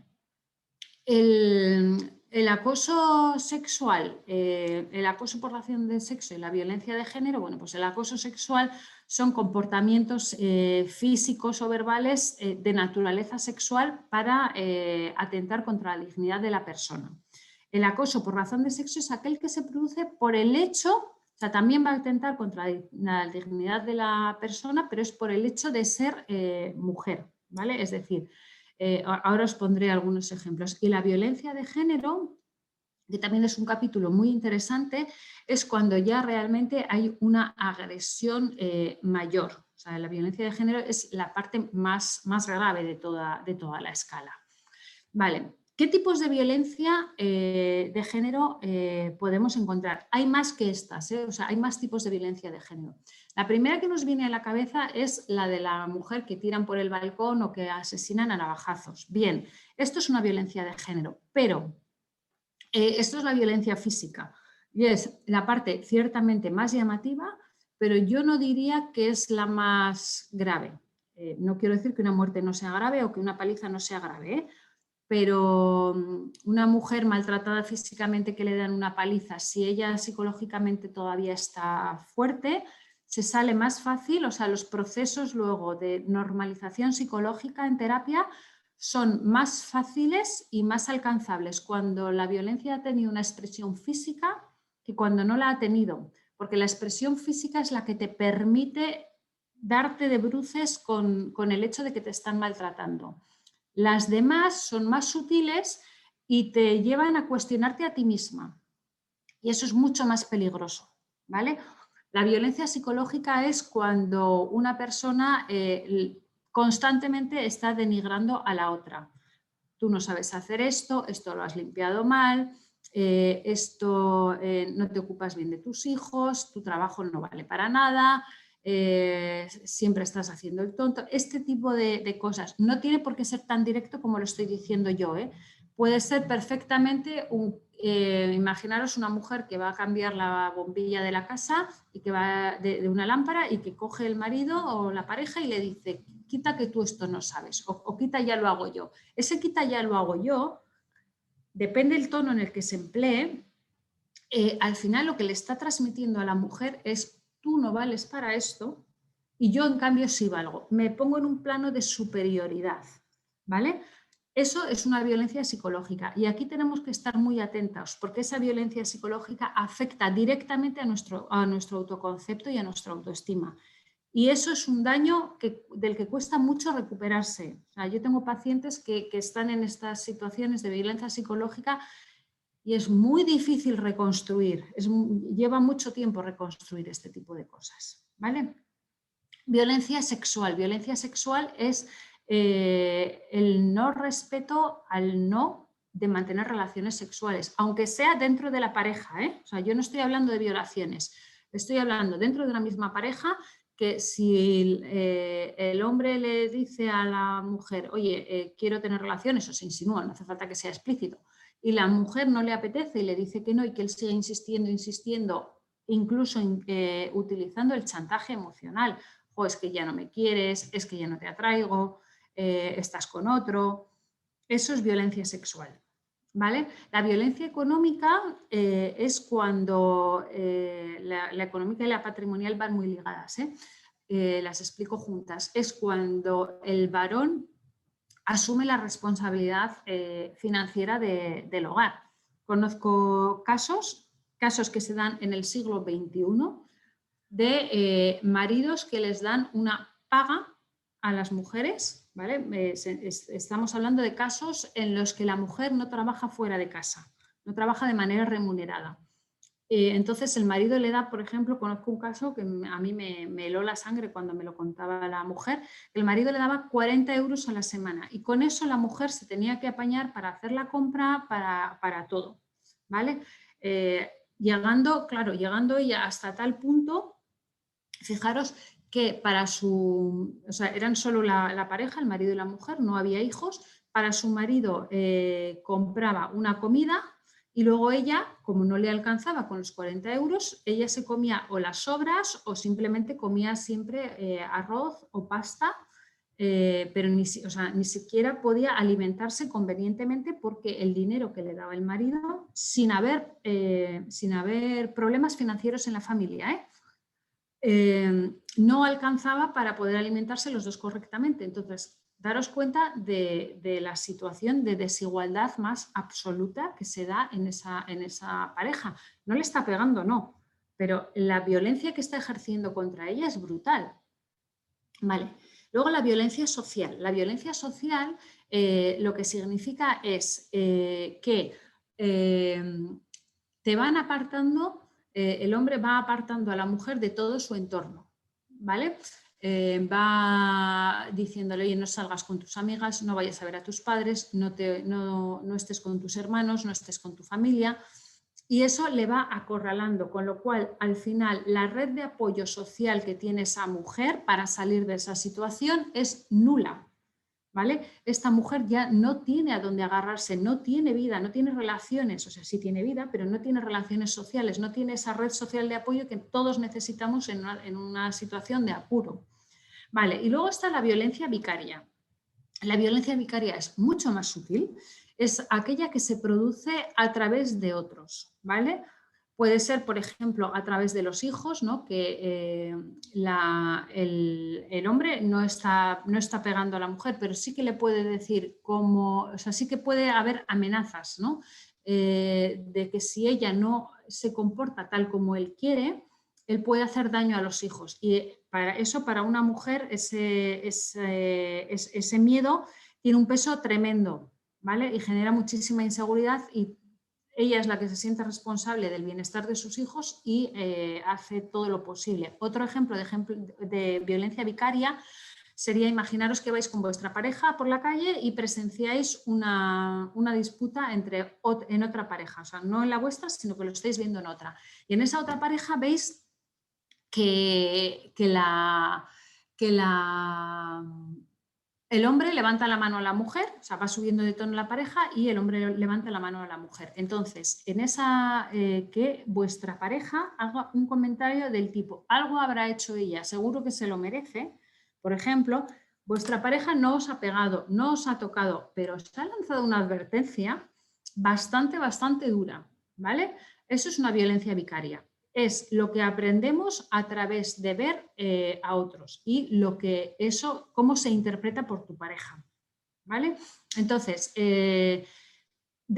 El acoso sexual, el acoso por razón de sexo y la violencia de género, bueno, pues el acoso sexual son comportamientos físicos o verbales de naturaleza sexual para atentar contra la dignidad de la persona. El acoso por razón de sexo es aquel que se produce por el hecho, o sea, también va a atentar contra la dignidad de la persona, pero es por el hecho de ser mujer, ¿vale? Es decir, ahora os pondré algunos ejemplos. Y la violencia de género, que también es un capítulo muy interesante, es cuando ya realmente hay una agresión mayor. O sea, la violencia de género es la parte más grave de toda la escala. Vale. ¿Qué tipos de violencia de género podemos encontrar? Hay más que estas, o sea, hay más tipos de violencia de género. La primera que nos viene a la cabeza es la de la mujer que tiran por el balcón o que asesinan a navajazos. Bien, esto es una violencia de género, pero esto es la violencia física y es la parte ciertamente más llamativa, pero yo no diría que es la más grave. No quiero decir que una muerte no sea grave o que una paliza no sea grave, pero una mujer maltratada físicamente que le dan una paliza, si ella psicológicamente todavía está fuerte, se sale más fácil, o sea, los procesos luego de normalización psicológica en terapia son más fáciles y más alcanzables cuando la violencia ha tenido una expresión física que cuando no la ha tenido, porque la expresión física es la que te permite darte de bruces con el hecho de que te están maltratando. Las demás son más sutiles y te llevan a cuestionarte a ti misma. Y eso es mucho más peligroso, ¿vale? La violencia psicológica es cuando una persona constantemente está denigrando a la otra. Tú no sabes hacer esto lo has limpiado mal, no te ocupas bien de tus hijos, tu trabajo no vale para nada, siempre estás haciendo el tonto. Este tipo de cosas no tiene por qué ser tan directo como lo estoy diciendo yo, Puede ser perfectamente imaginaros una mujer que va a cambiar la bombilla de la casa y que va de una lámpara y que coge el marido o la pareja y le dice, quita que tú esto no sabes, o quita ya lo hago yo. Ese quita ya lo hago yo, depende del tono en el que se emplee, al final lo que le está transmitiendo a la mujer es, tú no vales para esto y yo en cambio sí valgo. Me pongo en un plano de superioridad, ¿vale? Eso es una violencia psicológica y aquí tenemos que estar muy atentos porque esa violencia psicológica afecta directamente a nuestro autoconcepto y a nuestra autoestima. Y eso es un daño del que cuesta mucho recuperarse. O sea, yo tengo pacientes que están en estas situaciones de violencia psicológica y es muy difícil reconstruir, lleva mucho tiempo reconstruir este tipo de cosas, ¿vale? Violencia sexual. Violencia sexual es el no respeto al no de mantener relaciones sexuales, aunque sea dentro de la pareja, ¿eh? O sea, yo no estoy hablando de violaciones, estoy hablando dentro de una misma pareja que si el hombre le dice a la mujer, oye, quiero tener relaciones, o se insinúa, no hace falta que sea explícito, y la mujer no le apetece y le dice que no y que él sigue insistiendo, incluso utilizando el chantaje emocional, o es que ya no me quieres, es que ya no te atraigo, estás con otro. Eso es violencia sexual, ¿vale? La violencia económica es cuando la económica y la patrimonial van muy ligadas, las explico juntas. Es cuando el varón asume la responsabilidad financiera del hogar. Conozco casos que se dan en el siglo XXI de maridos que les dan una paga a las mujeres, ¿vale? Estamos hablando de casos en los que la mujer no trabaja fuera de casa, no trabaja de manera remunerada. Entonces el marido le da, por ejemplo, conozco un caso que a mí me heló la sangre cuando me lo contaba la mujer, el marido le daba 40 euros a la semana y con eso la mujer se tenía que apañar para hacer la compra, para todo, ¿vale? Llegando ella hasta tal punto, fijaros que para o sea, eran solo la pareja, el marido y la mujer, no había hijos, para su marido compraba una comida y luego ella, como no le alcanzaba con los 40 euros, ella se comía o las sobras o simplemente comía siempre arroz o pasta, pero ni siquiera podía alimentarse convenientemente porque el dinero que le daba el marido, sin haber problemas financieros en la familia, no alcanzaba para poder alimentarse los dos correctamente. Entonces, daros cuenta de la situación de desigualdad más absoluta que se da en esa pareja. No le está pegando, no, pero la violencia que está ejerciendo contra ella es brutal. Vale. Luego la violencia social. La violencia social lo que significa es que te van apartando, el hombre va apartando a la mujer de todo su entorno, ¿vale? Va diciéndole, oye, no salgas con tus amigas, no vayas a ver a tus padres, no estés con tus hermanos, no estés con tu familia. Y eso le va acorralando, con lo cual al final la red de apoyo social que tiene esa mujer para salir de esa situación es nula, ¿vale? Esta mujer ya no tiene a dónde agarrarse, no tiene vida, no tiene relaciones, o sea, sí tiene vida, pero no tiene relaciones sociales, no tiene esa red social de apoyo que todos necesitamos en una situación de apuro. Vale, y luego está la violencia vicaria. La violencia vicaria es mucho más sutil, es aquella que se produce a través de otros, ¿vale? Puede ser, por ejemplo, a través de los hijos, ¿no? Que el hombre no está pegando a la mujer, pero sí que le puede decir o sea, sí que puede haber amenazas, ¿no? De que si ella no se comporta tal como él quiere, él puede hacer daño a los hijos. Y para una mujer ese miedo tiene un peso tremendo, ¿vale? Y genera muchísima inseguridad y ella es la que se siente responsable del bienestar de sus hijos y hace todo lo posible. Otro ejemplo de violencia vicaria sería, imaginaros que vais con vuestra pareja por la calle y presenciáis una disputa en otra pareja, o sea, no en la vuestra, sino que lo estáis viendo en otra. Y en esa otra pareja veis que la el hombre levanta la mano a la mujer, o sea, va subiendo de tono la pareja y el hombre levanta la mano a la mujer. Entonces, en esa, que vuestra pareja haga un comentario del tipo, algo habrá hecho ella, seguro que se lo merece. Por ejemplo, vuestra pareja no os ha pegado, no os ha tocado, pero os ha lanzado una advertencia bastante dura, ¿vale? Eso es una violencia vicaria. Es lo que aprendemos a través de ver a otros y lo que eso, cómo se interpreta por tu pareja, ¿vale? Entonces, de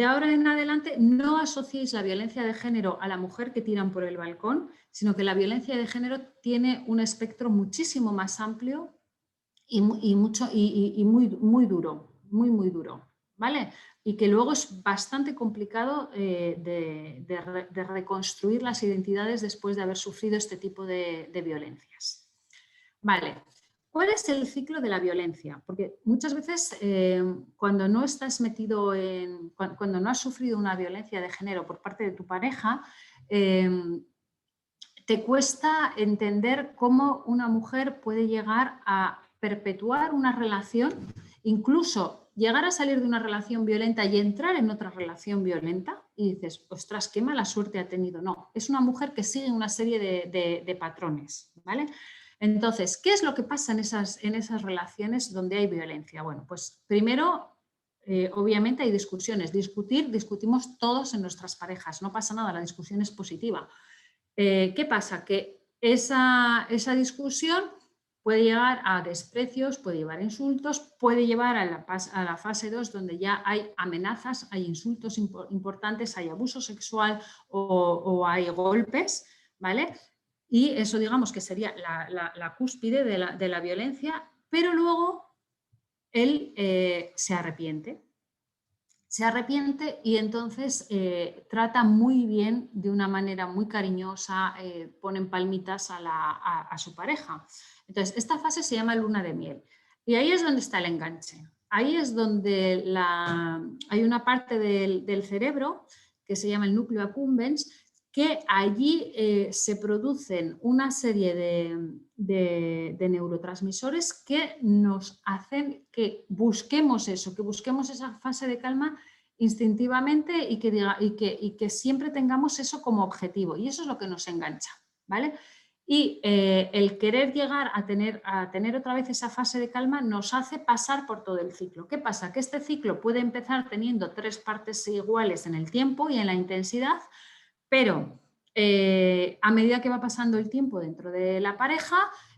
ahora en adelante no asociéis la violencia de género a la mujer que tiran por el balcón, sino que la violencia de género tiene un espectro muchísimo más amplio y muy duro, muy duro, ¿vale? Y que luego es bastante complicado de reconstruir las identidades después de haber sufrido este tipo de violencias. Vale, ¿cuál es el ciclo de la violencia? Porque muchas veces cuando no estás metido en, cuando no has sufrido una violencia de género por parte de tu pareja, te cuesta entender cómo una mujer puede llegar a perpetuar una relación, incluso llegar a salir de una relación violenta y entrar en otra relación violenta y dices, ostras, qué mala suerte ha tenido. No, es una mujer que sigue una serie de patrones, ¿vale? Entonces, ¿qué es lo que pasa en esas relaciones donde hay violencia? Bueno, pues primero, obviamente hay discusiones. Discutimos todos en nuestras parejas, no pasa nada, la discusión es positiva. ¿Qué pasa? Que esa discusión puede llevar a desprecios, puede llevar a insultos, puede llevar a la fase 2 donde ya hay amenazas, hay insultos importantes, hay abuso sexual o hay golpes, ¿vale? Y eso digamos que sería la cúspide de la violencia, pero luego él se arrepiente. Se arrepiente y entonces trata muy bien, de una manera muy cariñosa, ponen palmitas a su pareja. Entonces, esta fase se llama luna de miel. Y ahí es donde está el enganche. Ahí es donde hay una parte del cerebro que se llama el núcleo accumbens, que allí se producen una serie de neurotransmisores que nos hacen que busquemos eso, que busquemos esa fase de calma instintivamente y que siempre tengamos eso como objetivo. Y eso es lo que nos engancha, ¿vale? Y el querer llegar a tener otra vez esa fase de calma nos hace pasar por todo el ciclo. ¿Qué pasa? Que este ciclo puede empezar teniendo 3 partes iguales en el tiempo y en la intensidad, pero a medida que va pasando el tiempo dentro de la pareja,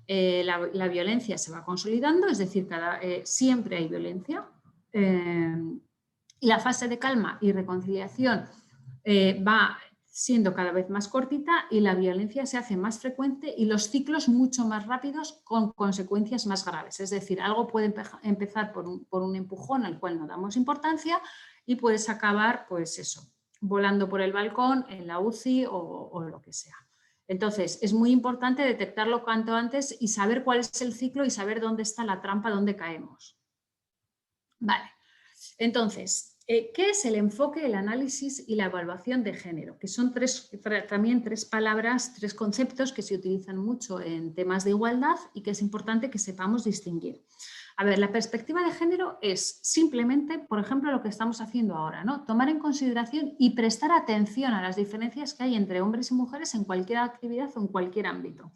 la violencia se va consolidando, es decir, siempre hay violencia. Y la fase de calma y reconciliación va siendo cada vez más cortita y la violencia se hace más frecuente y los ciclos mucho más rápidos con consecuencias más graves. Es decir, algo puede empezar por un empujón al cual no damos importancia y puedes acabar, pues eso, volando por el balcón, en la UCI o lo que sea. Entonces, es muy importante detectarlo cuanto antes y saber cuál es el ciclo y saber dónde está la trampa, dónde caemos. Vale, entonces, ¿qué es el enfoque, el análisis y la evaluación de género? Que son también tres palabras, 3 conceptos que se utilizan mucho en temas de igualdad y que es importante que sepamos distinguir. A ver, la perspectiva de género es simplemente, por ejemplo, lo que estamos haciendo ahora, ¿no? Tomar en consideración y prestar atención a las diferencias que hay entre hombres y mujeres en cualquier actividad o en cualquier ámbito,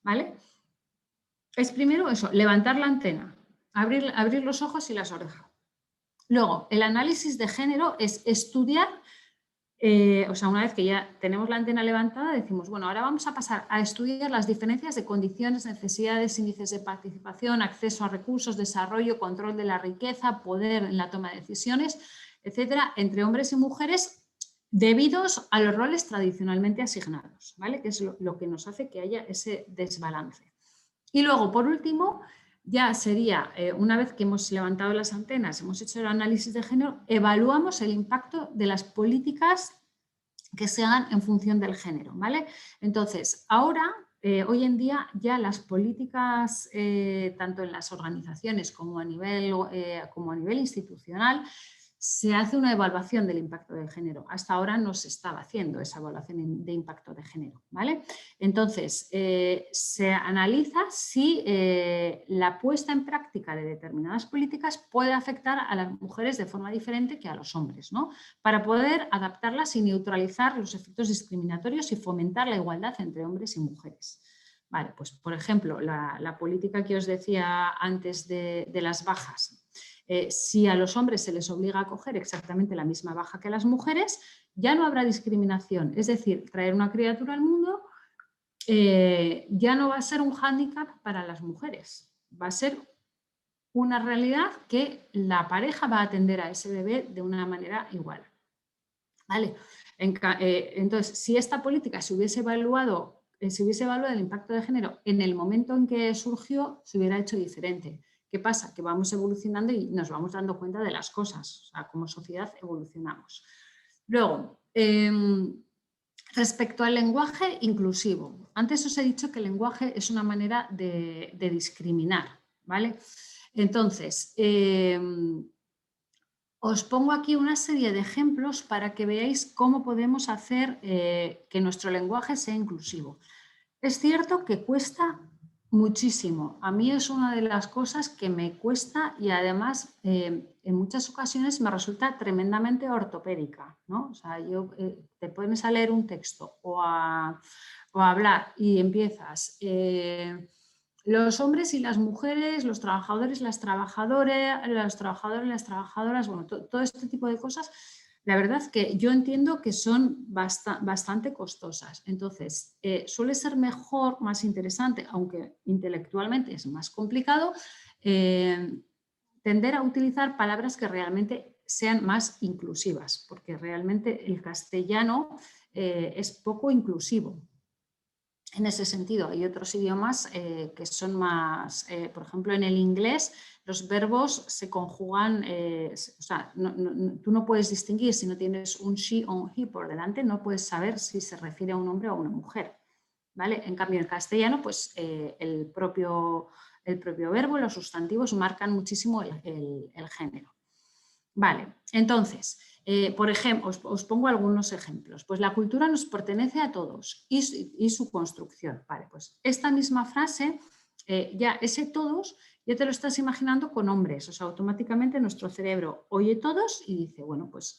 ¿vale? Es primero eso, levantar la antena, abrir los ojos y las orejas. Luego, el análisis de género es estudiar, o sea, una vez que ya tenemos la antena levantada, decimos, bueno, ahora vamos a pasar a estudiar las diferencias de condiciones, necesidades, índices de participación, acceso a recursos, desarrollo, control de la riqueza, poder en la toma de decisiones, etcétera, entre hombres y mujeres debidos a los roles tradicionalmente asignados, ¿vale? Que es lo que nos hace que haya ese desbalance. Y luego, por último, ya sería, una vez que hemos levantado las antenas, hemos hecho el análisis de género, evaluamos el impacto de las políticas que se hagan en función del género, ¿vale? Entonces, ahora, hoy en día, ya las políticas, tanto en las organizaciones como a nivel institucional, se hace una evaluación del impacto de género. Hasta ahora no se estaba haciendo esa evaluación de impacto de género, ¿vale? Entonces, se analiza si la puesta en práctica de determinadas políticas puede afectar a las mujeres de forma diferente que a los hombres, ¿no? Para poder adaptarlas y neutralizar los efectos discriminatorios y fomentar la igualdad entre hombres y mujeres. Vale, pues por ejemplo, la política que os decía antes de las bajas. Si a los hombres se les obliga a coger exactamente la misma baja que a las mujeres, ya no habrá discriminación. Es decir, traer una criatura al mundo ya no va a ser un hándicap para las mujeres. Va a ser una realidad que la pareja va a atender a ese bebé de una manera igual. ¿Vale? Entonces, si esta política se hubiese evaluado el impacto de género en el momento en que surgió, se hubiera hecho diferente. ¿Qué pasa? Que vamos evolucionando y nos vamos dando cuenta de las cosas. O sea, como sociedad evolucionamos. Luego, respecto al lenguaje inclusivo. Antes os he dicho que el lenguaje es una manera de discriminar, ¿vale? Entonces, os pongo aquí una serie de ejemplos para que veáis cómo podemos hacer que nuestro lenguaje sea inclusivo. Es cierto que cuesta muchísimo. A mí es una de las cosas que me cuesta y además en muchas ocasiones me resulta tremendamente ortopédica, ¿no? O sea, te pones a leer un texto o a hablar y empiezas... los hombres y las mujeres, los trabajadores, las trabajadoras, las trabajadoras, bueno, todo este tipo de cosas, la verdad que yo entiendo que son bastante costosas. Entonces, suele ser mejor, más interesante, aunque intelectualmente es más complicado, tender a utilizar palabras que realmente sean más inclusivas, porque realmente el castellano es poco inclusivo. En ese sentido, hay otros idiomas que son más, por ejemplo, en el inglés los verbos se conjugan, o sea, tú no puedes distinguir si no tienes un she o un he por delante, no puedes saber si se refiere a un hombre o a una mujer, ¿vale? En cambio, en castellano, pues el propio verbo, los sustantivos marcan muchísimo el género. Vale, entonces... por ejemplo, os pongo algunos ejemplos. Pues la cultura nos pertenece a todos y su construcción. Vale, pues esta misma frase, ya ese todos, ya te lo estás imaginando con hombres. O sea, automáticamente nuestro cerebro oye todos y dice, bueno, pues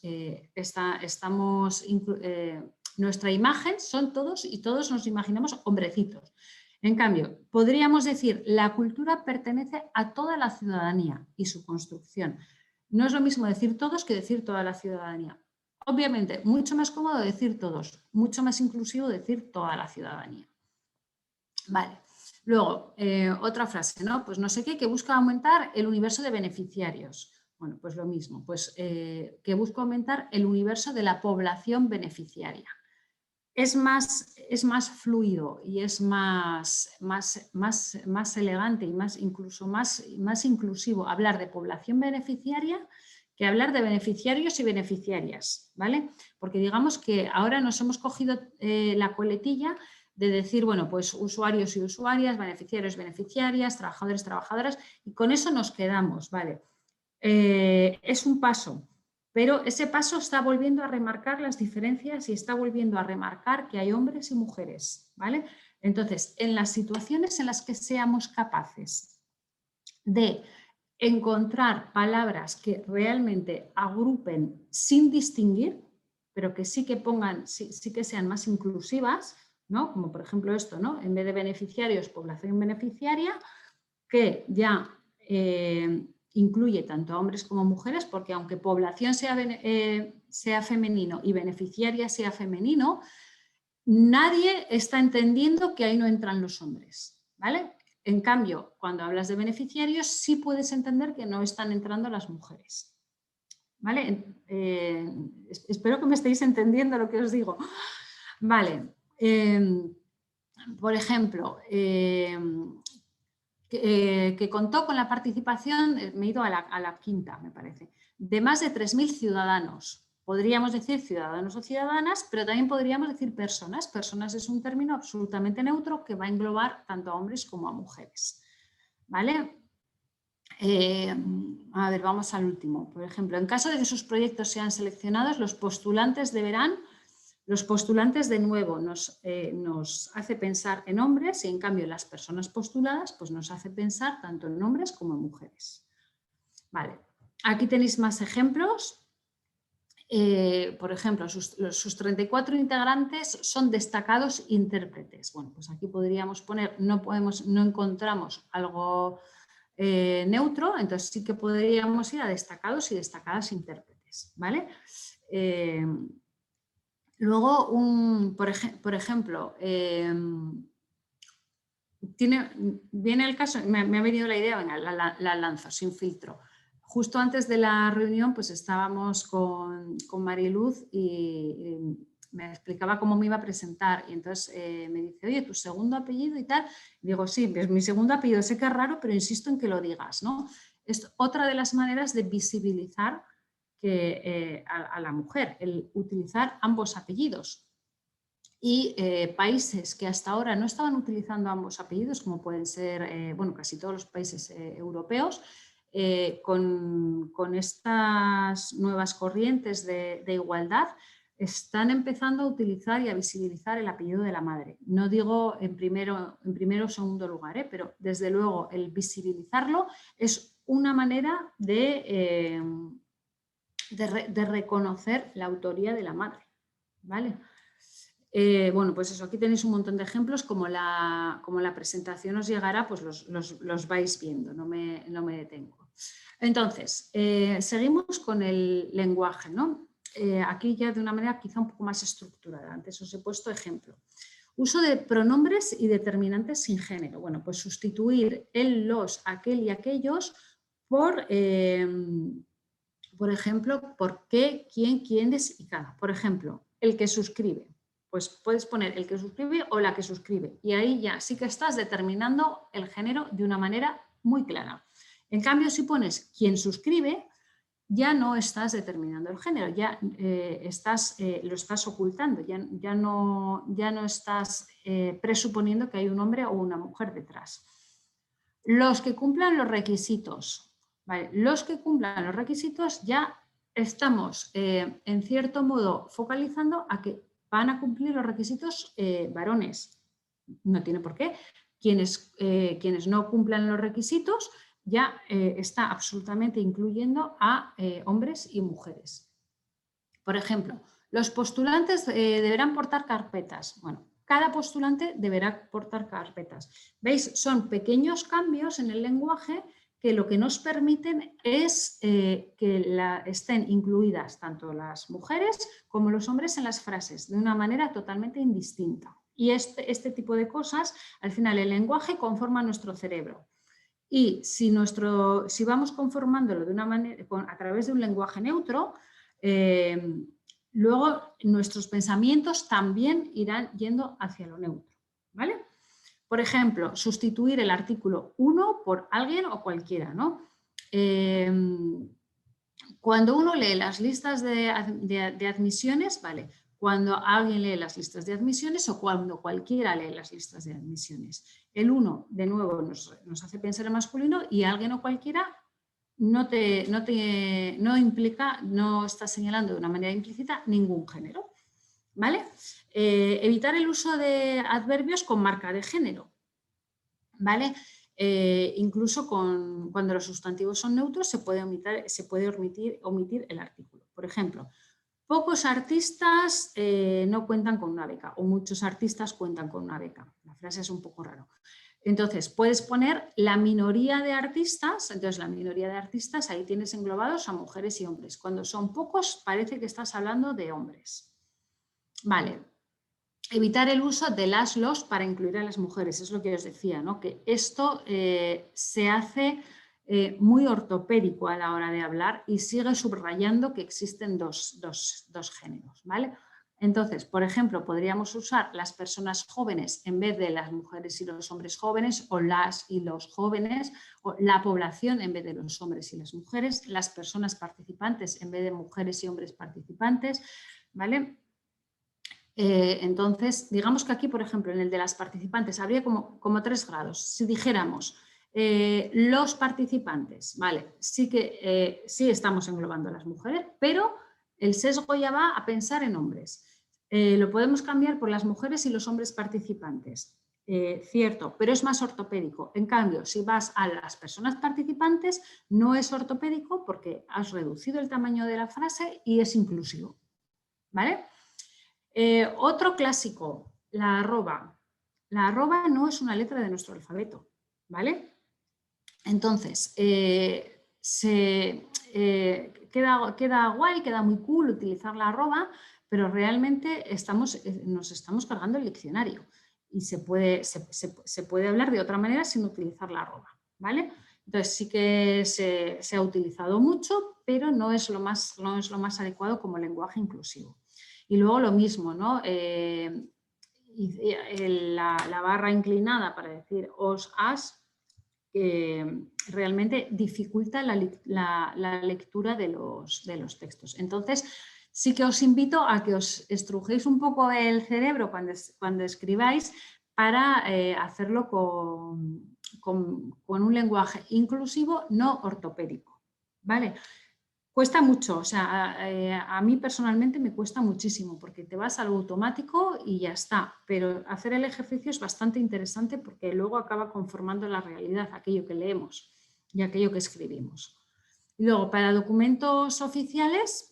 nuestra imagen son todos y todos nos imaginamos hombrecitos. En cambio, podríamos decir, la cultura pertenece a toda la ciudadanía y su construcción. No es lo mismo decir todos que decir toda la ciudadanía. Obviamente, mucho más cómodo decir todos, mucho más inclusivo decir toda la ciudadanía. Vale. Luego, otra frase, ¿no? Pues no sé qué, que busca aumentar el universo de beneficiarios. Bueno, pues lo mismo, pues que busca aumentar el universo de la población beneficiaria. Es más fluido y es más elegante y incluso más inclusivo hablar de población beneficiaria que hablar de beneficiarios y beneficiarias, ¿vale? Porque digamos que ahora nos hemos cogido la coletilla de decir, bueno, pues usuarios y usuarias, beneficiarios, beneficiarias, trabajadores, trabajadoras, y con eso nos quedamos, ¿vale? Es un paso. Pero ese paso está volviendo a remarcar las diferencias y está volviendo a remarcar que hay hombres y mujeres, ¿vale? Entonces, en las situaciones en las que seamos capaces de encontrar palabras que realmente agrupen sin distinguir, pero que sí que pongan, sí que sean más inclusivas, ¿no? Como por ejemplo esto, ¿no? En vez de beneficiarios, población beneficiaria, que ya... incluye tanto a hombres como mujeres, porque aunque población sea femenino y beneficiaria sea femenino, nadie está entendiendo que ahí no entran los hombres, ¿vale? En cambio, cuando hablas de beneficiarios, sí puedes entender que no están entrando las mujeres, ¿vale? Espero que me estéis entendiendo lo que os digo. Vale. Por ejemplo, que contó con la participación, me he ido a la quinta, me parece, de más de 3.000 ciudadanos. Podríamos decir ciudadanos o ciudadanas, pero también podríamos decir personas. Personas es un término absolutamente neutro que va a englobar tanto a hombres como a mujeres, ¿vale? A ver, vamos al último. Por ejemplo, en caso de que sus proyectos sean seleccionados, los postulantes de nuevo nos hace pensar en hombres y en cambio las personas postuladas pues nos hace pensar tanto en hombres como en mujeres. Vale, aquí tenéis más ejemplos. Por ejemplo, sus 34 integrantes son destacados intérpretes. Bueno, pues aquí podríamos poner, no encontramos algo neutro, entonces sí que podríamos ir a destacados y destacadas intérpretes, ¿vale? Luego, por ejemplo, viene el caso, me ha venido la idea, venga, la lanzo sin filtro. Justo antes de la reunión pues estábamos con Mariluz y me explicaba cómo me iba a presentar y entonces me dice, oye, ¿tu segundo apellido y tal? Y digo, sí, es mi segundo apellido, sé que es raro, pero insisto en que lo digas, ¿no? Es otra de las maneras de visibilizar a la mujer, el utilizar ambos apellidos. Y países que hasta ahora no estaban utilizando ambos apellidos, como pueden ser, bueno, casi todos los países europeos, con estas nuevas corrientes de igualdad, están empezando a utilizar y a visibilizar el apellido de la madre. No digo en primero o segundo lugar, pero desde luego el visibilizarlo es una manera de reconocer la autoría de la madre, ¿vale? Bueno, pues eso, aquí tenéis un montón de ejemplos, como la presentación os llegará, pues los vais viendo, no me detengo. Entonces, seguimos con el lenguaje, ¿no? Aquí ya de una manera quizá un poco más estructurada, antes os he puesto ejemplo. Uso de pronombres y determinantes sin género. Bueno, pues sustituir el, los, aquel y aquellos por ejemplo, por qué, quién, quiénes y cada. Por ejemplo, el que suscribe. Pues puedes poner el que suscribe o la que suscribe y ahí ya sí que estás determinando el género de una manera muy clara. En cambio, si pones quien suscribe, ya no estás determinando el género, ya lo estás ocultando, ya no estás presuponiendo que hay un hombre o una mujer detrás. Los que cumplan los requisitos. ¿Vale? Los que cumplan los requisitos ya estamos en cierto modo focalizando a que van a cumplir los requisitos varones. No tiene por qué. Quienes no cumplan los requisitos ya está absolutamente incluyendo a hombres y mujeres. Por ejemplo, los postulantes deberán portar carpetas. Bueno, cada postulante deberá portar carpetas. ¿Veis? Son pequeños cambios en el lenguaje que lo que nos permiten es que estén incluidas tanto las mujeres como los hombres en las frases de una manera totalmente indistinta. Y este tipo de cosas, al final el lenguaje conforma nuestro cerebro. Y si vamos conformándolo de una manera, a través de un lenguaje neutro, luego nuestros pensamientos también irán yendo hacia lo neutro, ¿vale? Por ejemplo, sustituir el artículo 1 por alguien o cualquiera, ¿no? Cuando uno lee las listas de admisiones, ¿vale? Cuando alguien lee las listas de admisiones o cuando cualquiera lee las listas de admisiones. El 1, de nuevo, nos hace pensar en masculino y alguien o cualquiera no implica, no está señalando de una manera implícita ningún género, ¿vale? Evitar el uso de adverbios con marca de género, ¿vale? Incluso cuando los sustantivos son neutros se puede omitir el artículo. Por ejemplo, pocos artistas no cuentan con una beca o muchos artistas cuentan con una beca. La frase es un poco raro. Entonces, puedes poner la minoría de artistas, entonces la minoría de artistas ahí tienes englobados a mujeres y hombres. Cuando son pocos parece que estás hablando de hombres. Vale. Evitar el uso de las, los para incluir a las mujeres, es lo que os decía, ¿no? Que esto se hace muy ortopédico a la hora de hablar y sigue subrayando que existen dos géneros, ¿vale? Entonces, por ejemplo, podríamos usar las personas jóvenes en vez de las mujeres y los hombres jóvenes o las y los jóvenes, o la población en vez de los hombres y las mujeres, las personas participantes en vez de mujeres y hombres participantes, ¿vale? Entonces, digamos que aquí, por ejemplo, en el de las participantes habría como 3 grados. Si dijéramos Los participantes, ¿vale? Sí que sí estamos englobando a las mujeres, pero el sesgo ya va a pensar en hombres. Lo podemos cambiar por las mujeres y los hombres participantes. Cierto, pero es más ortopédico. En cambio, si vas a las personas participantes, no es ortopédico porque has reducido el tamaño de la frase y es inclusivo. ¿Vale? Otro clásico, la arroba. La arroba no es una letra de nuestro alfabeto, ¿vale? Entonces, queda guay, queda muy cool utilizar la arroba, pero realmente nos estamos cargando el diccionario y se puede hablar de otra manera sin utilizar la arroba, ¿vale? Entonces sí que se ha utilizado mucho, pero no es lo más adecuado como lenguaje inclusivo. Y luego lo mismo, ¿no? La barra inclinada para decir os, as, que realmente dificulta la lectura de los textos. Entonces, sí que os invito a que os estrujéis un poco el cerebro cuando escribáis para hacerlo con un lenguaje inclusivo, no ortopédico, ¿vale? Cuesta mucho, o sea, a mí personalmente me cuesta muchísimo porque te vas a algo automático y ya está, pero hacer el ejercicio es bastante interesante porque luego acaba conformando la realidad, aquello que leemos y aquello que escribimos. Y luego, para documentos oficiales,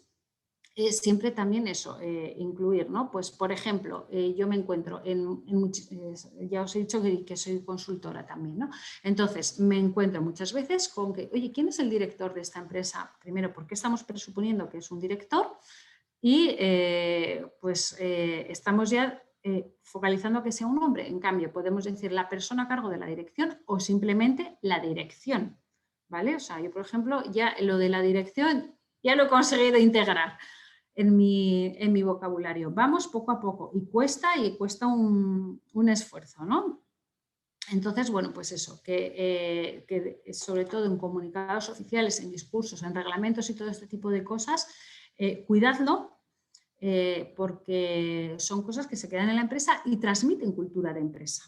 siempre también eso, incluir, ¿no? Pues, por ejemplo, yo me encuentro ya os he dicho que soy consultora también, ¿no? Entonces, me encuentro muchas veces con que, oye, ¿quién es el director de esta empresa? Primero, ¿por qué estamos presuponiendo que es un director? Y estamos ya focalizando que sea un hombre. En cambio, podemos decir la persona a cargo de la dirección o simplemente la dirección, ¿vale? O sea, yo, por ejemplo, ya lo de la dirección ya lo he conseguido integrar en mi vocabulario. Vamos poco a poco y cuesta un esfuerzo, ¿no? Entonces, bueno, pues eso, que sobre todo en comunicados oficiales, en discursos, en reglamentos y todo este tipo de cosas, cuidadlo porque son cosas que se quedan en la empresa y transmiten cultura de empresa,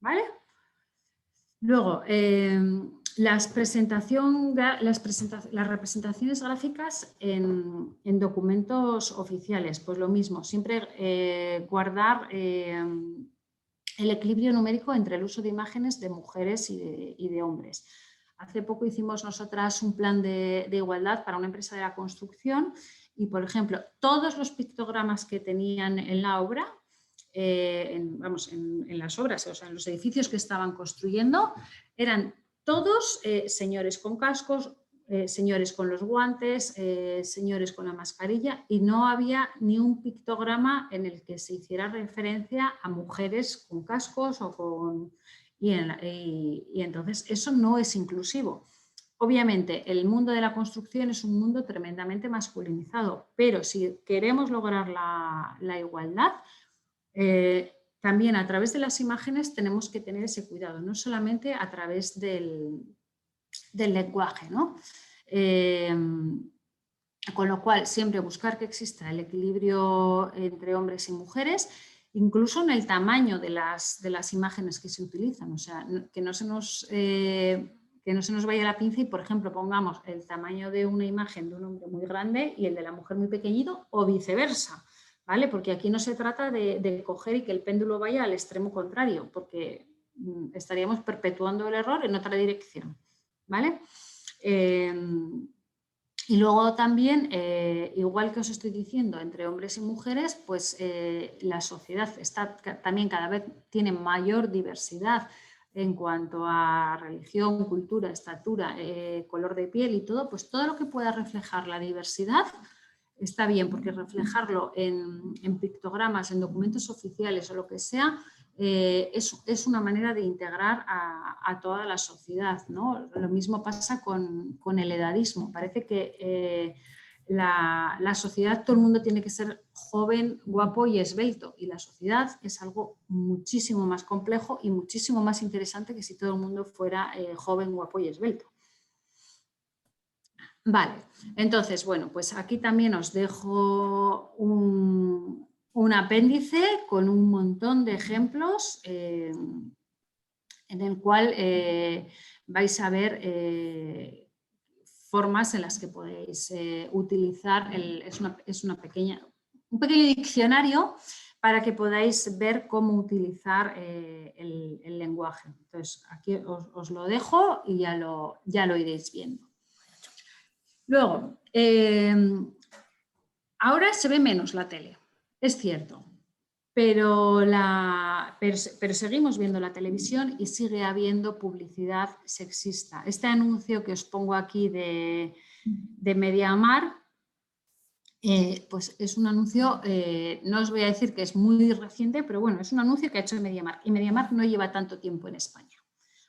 ¿vale? Luego, las representaciones gráficas en documentos oficiales, pues lo mismo, siempre guardar el equilibrio numérico entre el uso de imágenes de mujeres y de hombres. Hace poco hicimos nosotras un plan de igualdad para una empresa de la construcción y, por ejemplo, todos los pictogramas que tenían en la obra, en las obras, o sea, en los edificios que estaban construyendo, eran todos señores con cascos, señores con los guantes, señores con la mascarilla y no había ni un pictograma en el que se hiciera referencia a mujeres con cascos y entonces eso no es inclusivo. Obviamente el mundo de la construcción es un mundo tremendamente masculinizado, pero si queremos lograr la igualdad, también a través de las imágenes tenemos que tener ese cuidado, no solamente a través del lenguaje, ¿no? Con lo cual, siempre buscar que exista el equilibrio entre hombres y mujeres, incluso en el tamaño de las imágenes que se utilizan, o sea, que no se nos vaya la pinza y, por ejemplo, pongamos el tamaño de una imagen de un hombre muy grande y el de la mujer muy pequeñito o viceversa, ¿vale? Porque aquí no se trata de coger y que el péndulo vaya al extremo contrario, porque estaríamos perpetuando el error en otra dirección, ¿vale? Y luego también, igual que os estoy diciendo, entre hombres y mujeres, pues la sociedad también cada vez tiene mayor diversidad en cuanto a religión, cultura, estatura, color de piel y todo, pues todo lo que pueda reflejar la diversidad está bien, porque reflejarlo en pictogramas, en documentos oficiales o lo que sea, es una manera de integrar a toda la sociedad, ¿no? Lo mismo pasa con el edadismo. Parece que la sociedad, todo el mundo tiene que ser joven, guapo y esbelto, y la sociedad es algo muchísimo más complejo y muchísimo más interesante que si todo el mundo fuera joven, guapo y esbelto. Vale, entonces, bueno, pues aquí también os dejo un apéndice con un montón de ejemplos en el cual vais a ver formas en las que podéis utilizar, un pequeño diccionario para que podáis ver cómo utilizar el lenguaje. Entonces, aquí os lo dejo y ya lo iréis viendo. Luego, ahora se ve menos la tele, es cierto, pero seguimos viendo la televisión y sigue habiendo publicidad sexista. Este anuncio que os pongo aquí de MediaMarkt, pues es un anuncio, no os voy a decir que es muy reciente, pero bueno, es un anuncio que ha hecho MediaMarkt y MediaMarkt no lleva tanto tiempo en España,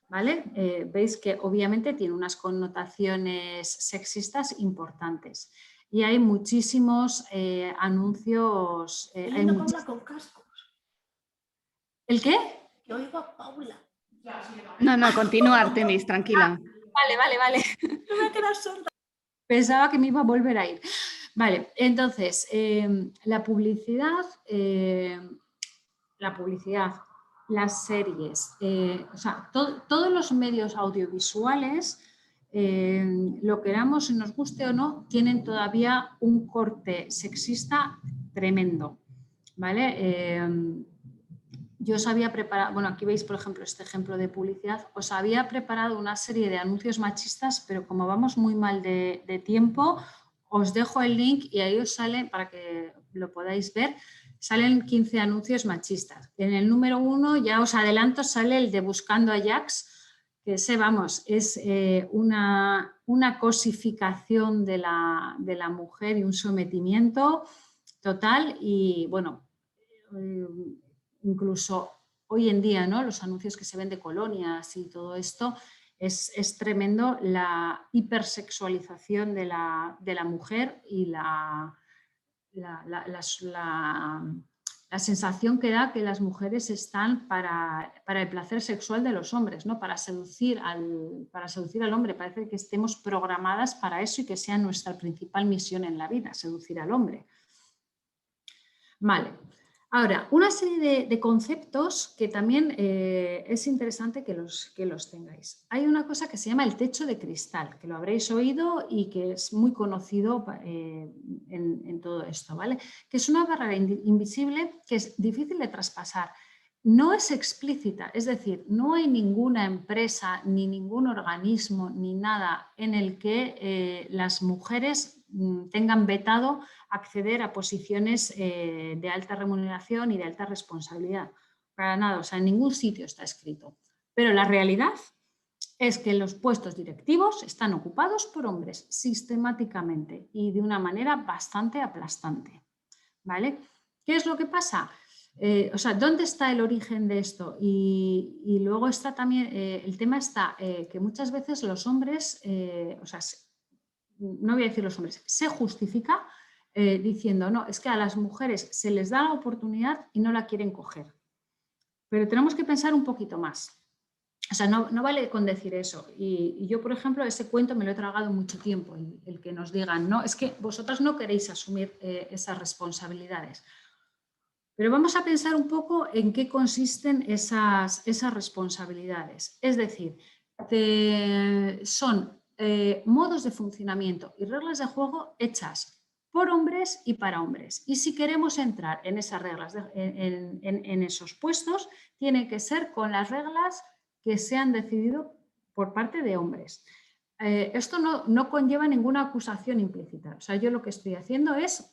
¿vale? Veis que obviamente tiene unas connotaciones sexistas importantes y hay muchísimos anuncios. Con cascos. ¿El qué? Que oigo a Paula. No, continúa, Artemis, tranquila. Vale. No me quedas sorda. Pensaba que me iba a volver a ir. Vale, entonces, la publicidad, las series, o sea, todos los medios audiovisuales, lo queramos, si nos guste o no, tienen todavía un corte sexista tremendo, ¿vale? Yo os había preparado, bueno, aquí veis por ejemplo este ejemplo de publicidad, os había preparado una serie de anuncios machistas, pero como vamos muy mal de tiempo, os dejo el link y ahí os sale, para que lo podáis ver, salen 15 anuncios machistas. En el número 1, ya os adelanto, sale el de Buscando a Jax, que ese, vamos, es una cosificación de la mujer y un sometimiento total y, bueno, incluso hoy en día, ¿no? Los anuncios que se ven de colonias y todo esto, es tremendo la hipersexualización de la mujer y la sensación que da que las mujeres están para el placer sexual de los hombres, ¿no? Para seducir al hombre. Parece que estemos programadas para eso y que sea nuestra principal misión en la vida, seducir al hombre. Vale. Ahora, una serie de conceptos que también es interesante que los tengáis. Hay una cosa que se llama el techo de cristal, que lo habréis oído y que es muy conocido en todo esto, ¿vale? Que es una barrera invisible que es difícil de traspasar. No es explícita, es decir, no hay ninguna empresa ni ningún organismo ni nada en el que las mujeres tengan vetado acceder a posiciones de alta remuneración y de alta responsabilidad. Para nada, o sea, en ningún sitio está escrito. Pero la realidad es que los puestos directivos están ocupados por hombres sistemáticamente y de una manera bastante aplastante, ¿vale? ¿Qué es lo que pasa? O sea, ¿dónde está el origen de esto? Y luego está también, el tema está que muchas veces los hombres, o sea, no voy a decir los hombres, se justifica diciendo, no, es que a las mujeres se les da la oportunidad y no la quieren coger. Pero tenemos que pensar un poquito más. O sea, no vale con decir eso. Y yo, por ejemplo, ese cuento me lo he tragado mucho tiempo, el que nos digan, no, es que vosotras no queréis asumir esas responsabilidades. Pero vamos a pensar un poco en qué consisten esas responsabilidades. Es decir, son modos de funcionamiento y reglas de juego hechas por hombres y para hombres. Y si queremos entrar en esas reglas, en esos puestos, tiene que ser con las reglas que se han decidido por parte de hombres. Esto no conlleva ninguna acusación implícita. O sea, yo lo que estoy haciendo es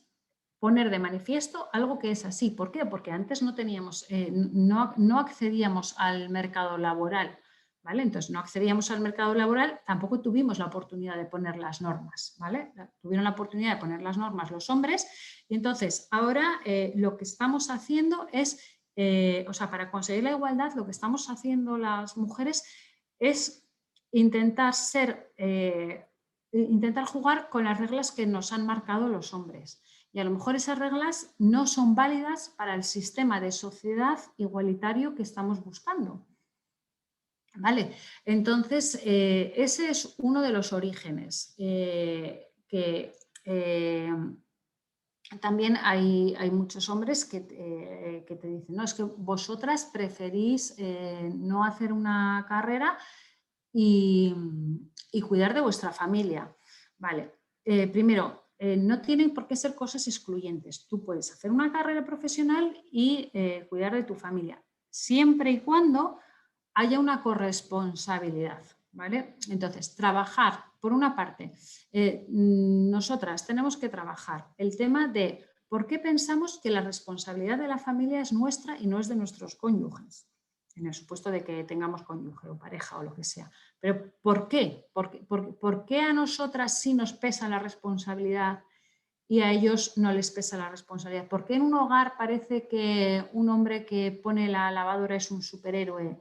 poner de manifiesto algo que es así. ¿Por qué? Porque antes no teníamos, no accedíamos al mercado laboral, ¿vale? Entonces no accedíamos al mercado laboral, tampoco tuvimos la oportunidad de poner las normas, ¿vale? Tuvieron la oportunidad de poner las normas los hombres y entonces ahora lo que estamos haciendo es, o sea, para conseguir la igualdad, lo que estamos haciendo las mujeres es intentar intentar jugar con las reglas que nos han marcado los hombres. Y a lo mejor esas reglas no son válidas para el sistema de sociedad igualitario que estamos buscando. ¿Vale? Entonces, ese es uno de los orígenes que también hay muchos hombres que te dicen, no, es que vosotras preferís no hacer una carrera y cuidar de vuestra familia. Vale, primero, no tienen por qué ser cosas excluyentes. Tú puedes hacer una carrera profesional y cuidar de tu familia, siempre y cuando haya una corresponsabilidad. ¿Vale? Entonces, trabajar, por una parte, nosotras tenemos que trabajar el tema de por qué pensamos que la responsabilidad de la familia es nuestra y no es de nuestros cónyuges, en el supuesto de que tengamos cónyuge o pareja o lo que sea. Pero ¿por qué? ¿Por qué a nosotras sí nos pesa la responsabilidad y a ellos no les pesa la responsabilidad? ¿Por qué en un hogar parece que un hombre que pone la lavadora es un superhéroe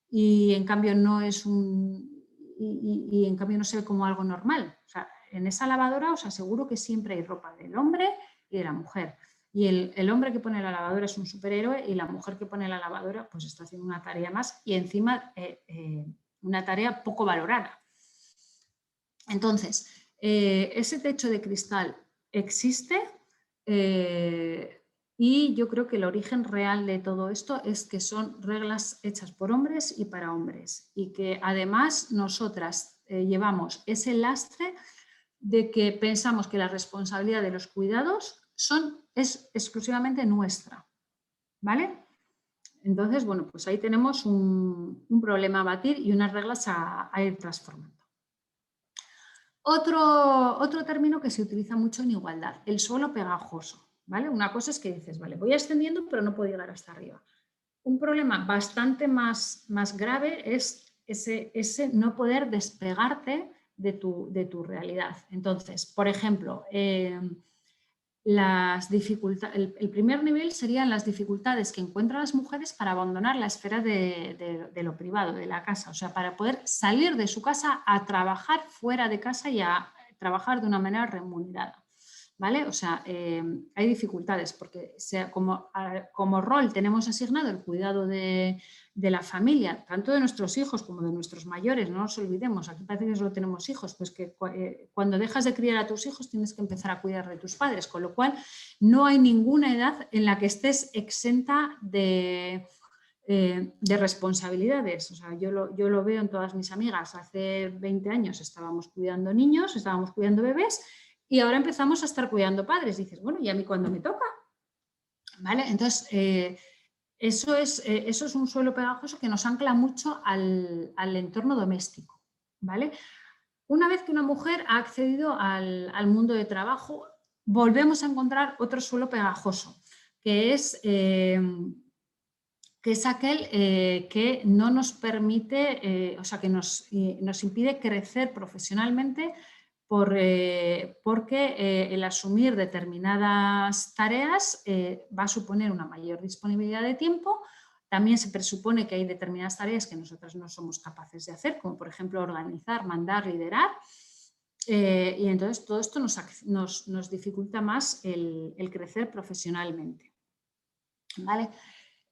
y en cambio no es y en cambio no se ve como algo normal? O sea, en esa lavadora os aseguro que siempre hay ropa del hombre y de la mujer. Y el hombre que pone la lavadora es un superhéroe y la mujer que pone la lavadora pues está haciendo una tarea más y encima una tarea poco valorada. Entonces, ese techo de cristal existe y yo creo que el origen real de todo esto es que son reglas hechas por hombres y para hombres y que además nosotras llevamos ese lastre de que pensamos que la responsabilidad de los cuidados es exclusivamente nuestra, ¿vale? Entonces, bueno, pues ahí tenemos un problema a batir y unas reglas a ir transformando. Otro término que se utiliza mucho en igualdad, el suelo pegajoso, ¿vale? Una cosa es que dices, vale, voy ascendiendo pero no puedo llegar hasta arriba. Un problema bastante más grave es ese no poder despegarte de tu realidad. Entonces, por ejemplo, el primer nivel serían las dificultades que encuentran las mujeres para abandonar la esfera de lo privado, de la casa, o sea, para poder salir de su casa a trabajar fuera de casa y a trabajar de una manera remunerada. ¿Vale? O sea, hay dificultades porque como rol tenemos asignado el cuidado de la familia, tanto de nuestros hijos como de nuestros mayores, no nos olvidemos, aquí parece que solo tenemos hijos, pues que cuando dejas de criar a tus hijos tienes que empezar a cuidar de tus padres, con lo cual no hay ninguna edad en la que estés exenta de responsabilidades. O sea, yo lo veo en todas mis amigas. Hace 20 años estábamos cuidando niños, estábamos cuidando bebés y ahora empezamos a estar cuidando padres. Dices, bueno, ¿y a mí cuándo me toca? ¿Vale? Entonces, eso es un suelo pegajoso que nos ancla mucho al entorno doméstico. ¿Vale? Una vez que una mujer ha accedido al mundo de trabajo, volvemos a encontrar otro suelo pegajoso, que es aquel que no nos permite, o sea, que nos impide crecer profesionalmente porque el asumir determinadas tareas va a suponer una mayor disponibilidad de tiempo. También se presupone que hay determinadas tareas que nosotros no somos capaces de hacer, como por ejemplo organizar, mandar, liderar. Y entonces todo esto nos dificulta más el crecer profesionalmente. ¿Vale?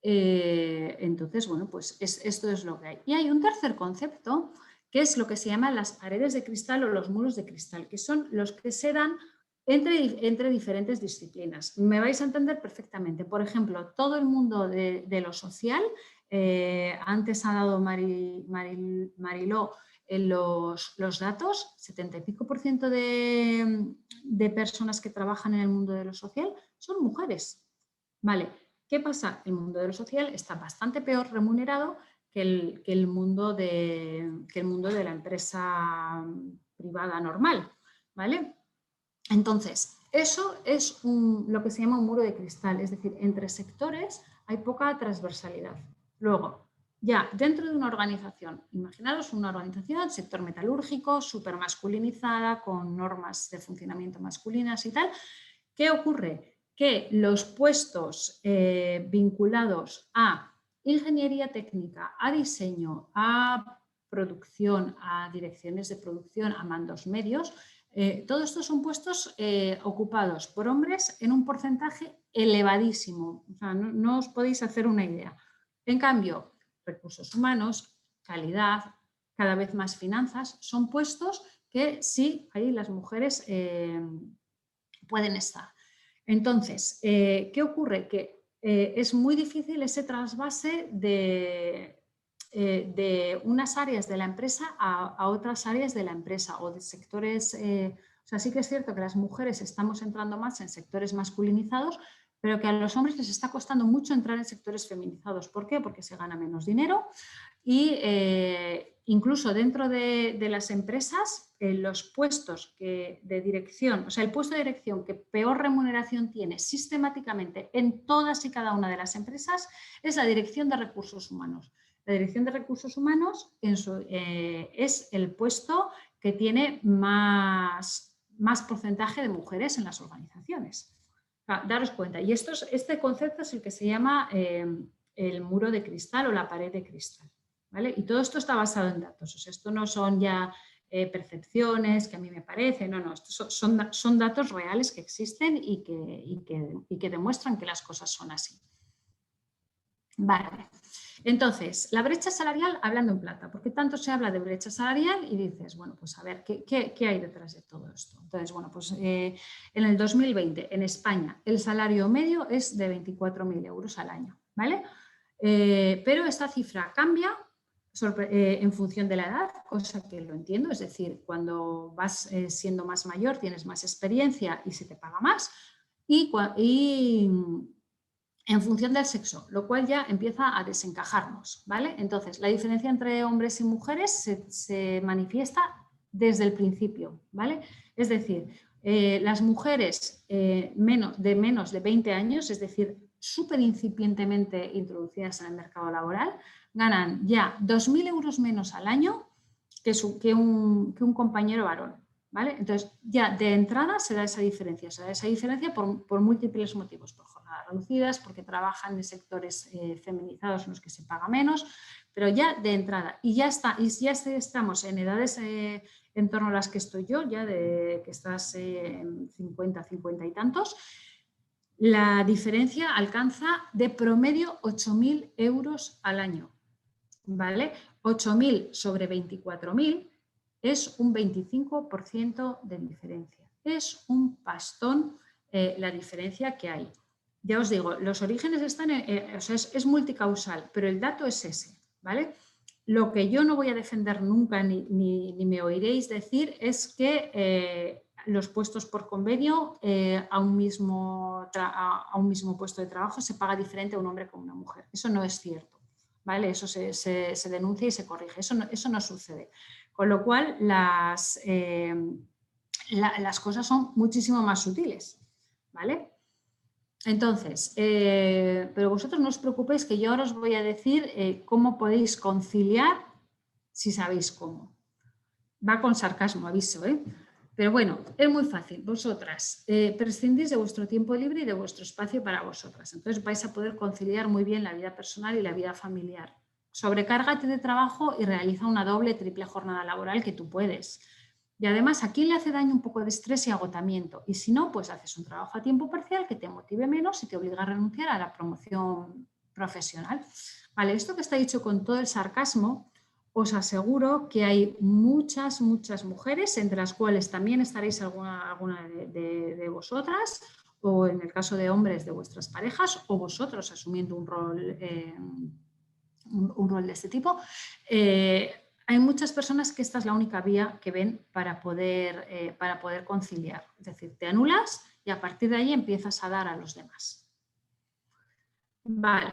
Entonces, bueno, pues esto es lo que hay. Y hay un tercer concepto que es lo que se llama las paredes de cristal o los muros de cristal, que son los que se dan entre diferentes disciplinas. Me vais a entender perfectamente. Por ejemplo, todo el mundo de lo social, antes ha dado Mariló los datos, 70 y pico % de personas que trabajan en el mundo de lo social son mujeres. Vale, ¿qué pasa? El mundo de lo social está bastante peor remunerado que el mundo de la empresa privada normal, ¿vale? Entonces, eso es lo que se llama un muro de cristal, es decir, entre sectores hay poca transversalidad. Luego, ya dentro de una organización, imaginaros una organización, sector metalúrgico, súper masculinizada, con normas de funcionamiento masculinas y tal, ¿qué ocurre? Que los puestos vinculados a ingeniería técnica, a diseño, a producción, a direcciones de producción, a mandos medios, todos estos son puestos ocupados por hombres en un porcentaje elevadísimo. O sea, no os podéis hacer una idea. En cambio, recursos humanos, calidad, cada vez más finanzas, son puestos que sí, ahí las mujeres pueden estar. Entonces, ¿qué ocurre? Que es muy difícil ese trasvase de unas áreas de la empresa a otras áreas de la empresa o de sectores. O sea, sí que es cierto que las mujeres estamos entrando más en sectores masculinizados, pero que a los hombres les está costando mucho entrar en sectores feminizados. ¿Por qué? Porque se gana menos dinero y incluso dentro de las empresas, los puestos de dirección, o sea, el puesto de dirección que peor remuneración tiene sistemáticamente en todas y cada una de las empresas es la dirección de recursos humanos. La dirección de recursos humanos es el puesto que tiene más porcentaje de mujeres en las organizaciones. Daros cuenta. Y este concepto es el que se llama el muro de cristal o la pared de cristal. ¿Vale? Y todo esto está basado en datos. O sea, esto no son ya percepciones que a mí me parecen, no, estos son datos reales que existen y que demuestran que las cosas son así. Vale. Entonces, la brecha salarial, hablando en plata, porque tanto se habla de brecha salarial y dices, bueno, pues a ver, ¿qué hay detrás de todo esto? Entonces, bueno, pues en el 2020 en España el salario medio es de 24.000 euros al año, ¿vale? Pero esta cifra cambia en función de la edad, cosa que lo entiendo, es decir, cuando vas siendo más mayor tienes más experiencia y se te paga más y en función del sexo, lo cual ya empieza a desencajarnos, ¿vale? Entonces, la diferencia entre hombres y mujeres se manifiesta desde el principio, ¿vale? Es decir, las mujeres de menos de 20 años, es decir, súper incipientemente introducidas en el mercado laboral, ganan ya 2.000 euros menos al año que un compañero varón, ¿vale? Entonces, ya de entrada se da esa diferencia por múltiples motivos, por jornadas reducidas, porque trabajan en sectores feminizados en los que se paga menos, pero ya de entrada, y ya estamos en edades en torno a las que estoy yo, ya de que estás en 50 y tantos, la diferencia alcanza de promedio 8.000 euros al año, ¿vale? 8.000 sobre 24.000 es un 25% de diferencia. Es un pastón la diferencia que hay. Ya os digo, los orígenes están, o sea, es multicausal, pero el dato es ese, ¿vale? Lo que yo no voy a defender nunca ni me oiréis decir es que los puestos por convenio a un mismo puesto de trabajo se paga diferente a un hombre que a una mujer. Eso no es cierto, ¿vale? Eso se denuncia y se corrige. Eso no sucede. Con lo cual, las cosas son muchísimo más sutiles, ¿vale? Entonces, pero vosotros no os preocupéis que yo ahora os voy a decir cómo podéis conciliar si sabéis cómo. Va con sarcasmo, aviso, ¿eh? Pero bueno, es muy fácil. Vosotras prescindís de vuestro tiempo libre y de vuestro espacio para vosotras. Entonces vais a poder conciliar muy bien la vida personal y la vida familiar. Sobrecárgate de trabajo y realiza una doble, triple jornada laboral que tú puedes. Y además, ¿a quién le hace daño un poco de estrés y agotamiento? Y si no, pues haces un trabajo a tiempo parcial que te motive menos y te obliga a renunciar a la promoción profesional. Vale, esto que está dicho con todo el sarcasmo, os aseguro que hay muchas mujeres, entre las cuales también estaréis alguna de vosotras, o en el caso de hombres de vuestras parejas, o vosotros asumiendo un rol de este tipo. Hay muchas personas que esta es la única vía que ven para poder conciliar. Es decir, te anulas y a partir de ahí empiezas a dar a los demás. Vale.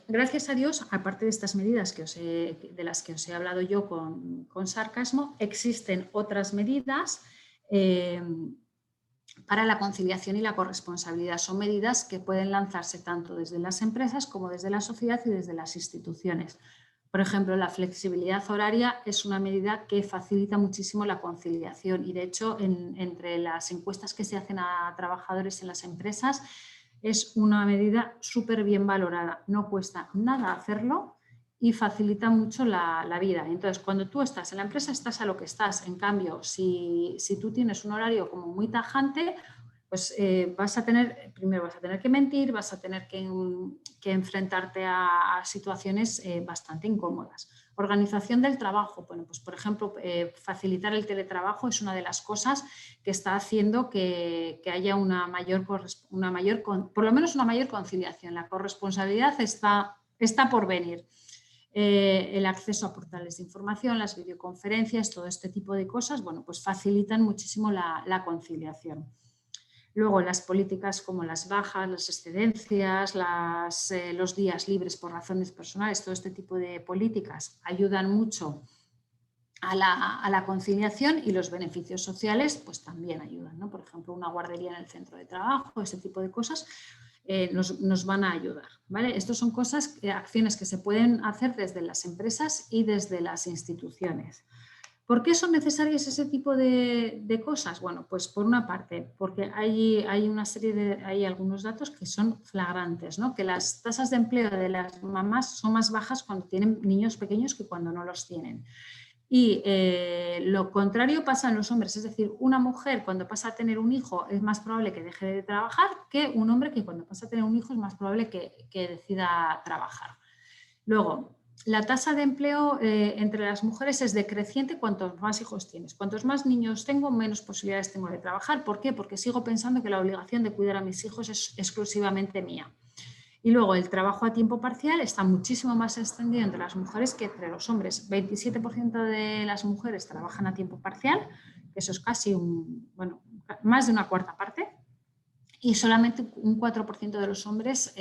Gracias a Dios, aparte de estas medidas de las que os he hablado yo con sarcasmo, existen otras medidas para la conciliación y la corresponsabilidad. Son medidas que pueden lanzarse tanto desde las empresas como desde la sociedad y desde las instituciones. Por ejemplo, la flexibilidad horaria es una medida que facilita muchísimo la conciliación y, de hecho, entre las encuestas que se hacen a trabajadores en las empresas, es una medida súper bien valorada. No cuesta nada hacerlo y facilita mucho la vida. Entonces, cuando tú estás en la empresa, estás a lo que estás. En cambio, si tú tienes un horario como muy tajante, pues primero vas a tener que mentir, vas a tener que enfrentarte a situaciones bastante incómodas. Organización del trabajo. Bueno, pues por ejemplo, facilitar el teletrabajo es una de las cosas que está haciendo que haya por lo menos una mayor conciliación. La corresponsabilidad está por venir. El acceso a portales de información, las videoconferencias, todo este tipo de cosas, bueno, pues facilitan muchísimo la conciliación. Luego las políticas como las bajas, las excedencias, los días libres por razones personales, todo este tipo de políticas ayudan mucho a la conciliación, y los beneficios sociales pues también ayudan, ¿no? Por ejemplo, una guardería en el centro de trabajo, ese tipo de cosas nos van a ayudar, ¿vale? Estas son acciones que se pueden hacer desde las empresas y desde las instituciones. ¿Por qué son necesarias ese tipo de cosas? Bueno, pues por una parte, porque hay algunos datos que son flagrantes, ¿no? Que las tasas de empleo de las mamás son más bajas cuando tienen niños pequeños que cuando no los tienen. Y lo contrario pasa en los hombres, es decir, una mujer cuando pasa a tener un hijo es más probable que deje de trabajar que un hombre que cuando pasa a tener un hijo es más probable que decida trabajar. Luego, la tasa de empleo entre las mujeres es decreciente cuantos más hijos tienes. Cuantos más niños tengo, menos posibilidades tengo de trabajar. ¿Por qué? Porque sigo pensando que la obligación de cuidar a mis hijos es exclusivamente mía. Y luego el trabajo a tiempo parcial está muchísimo más extendido entre las mujeres que entre los hombres. 27% de las mujeres trabajan a tiempo parcial, que eso es casi más de una cuarta parte, y solamente un 4% de los hombres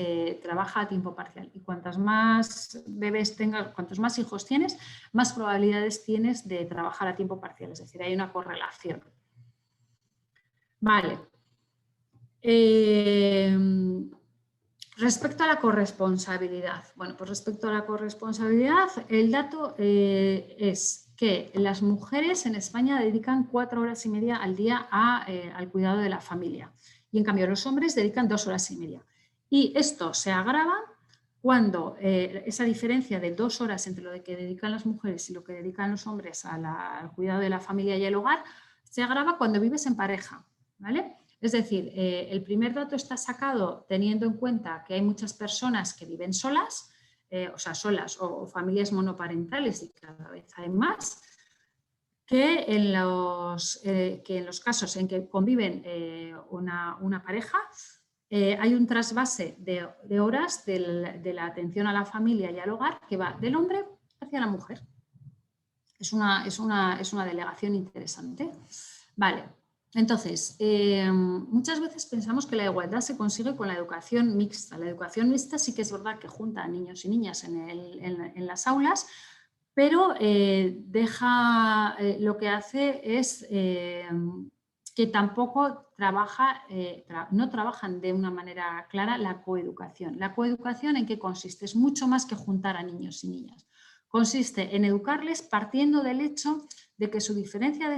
trabaja a tiempo parcial. Y cuantas más bebés tengas, cuantos más hijos tienes, más probabilidades tienes de trabajar a tiempo parcial. Es decir, hay una correlación. Vale. Respecto a la corresponsabilidad. Bueno, pues respecto a la corresponsabilidad, el dato es que las mujeres en España dedican 4 horas y media al día al cuidado de la familia. Y en cambio los hombres dedican 2 horas y media. Y esto se agrava cuando esa diferencia de 2 horas entre lo que dedican las mujeres y lo que dedican los hombres al cuidado de la familia y el hogar, se agrava cuando vives en pareja, ¿vale? Es decir, el primer dato está sacado teniendo en cuenta que hay muchas personas que viven solas, solas o familias monoparentales, y cada vez hay más, que en los casos en que conviven una pareja, hay un trasvase de horas de la atención a la familia y al hogar que va del hombre hacia la mujer. Es una delegación interesante. Vale. Entonces, muchas veces pensamos que la igualdad se consigue con la educación mixta. La educación mixta sí que es verdad que junta a niños y niñas en las aulas, pero lo que hace es que tampoco no trabajan de una manera clara la coeducación. ¿La coeducación en qué consiste? Es mucho más que juntar a niños y niñas. Consiste en educarles partiendo del hecho de que su diferencia,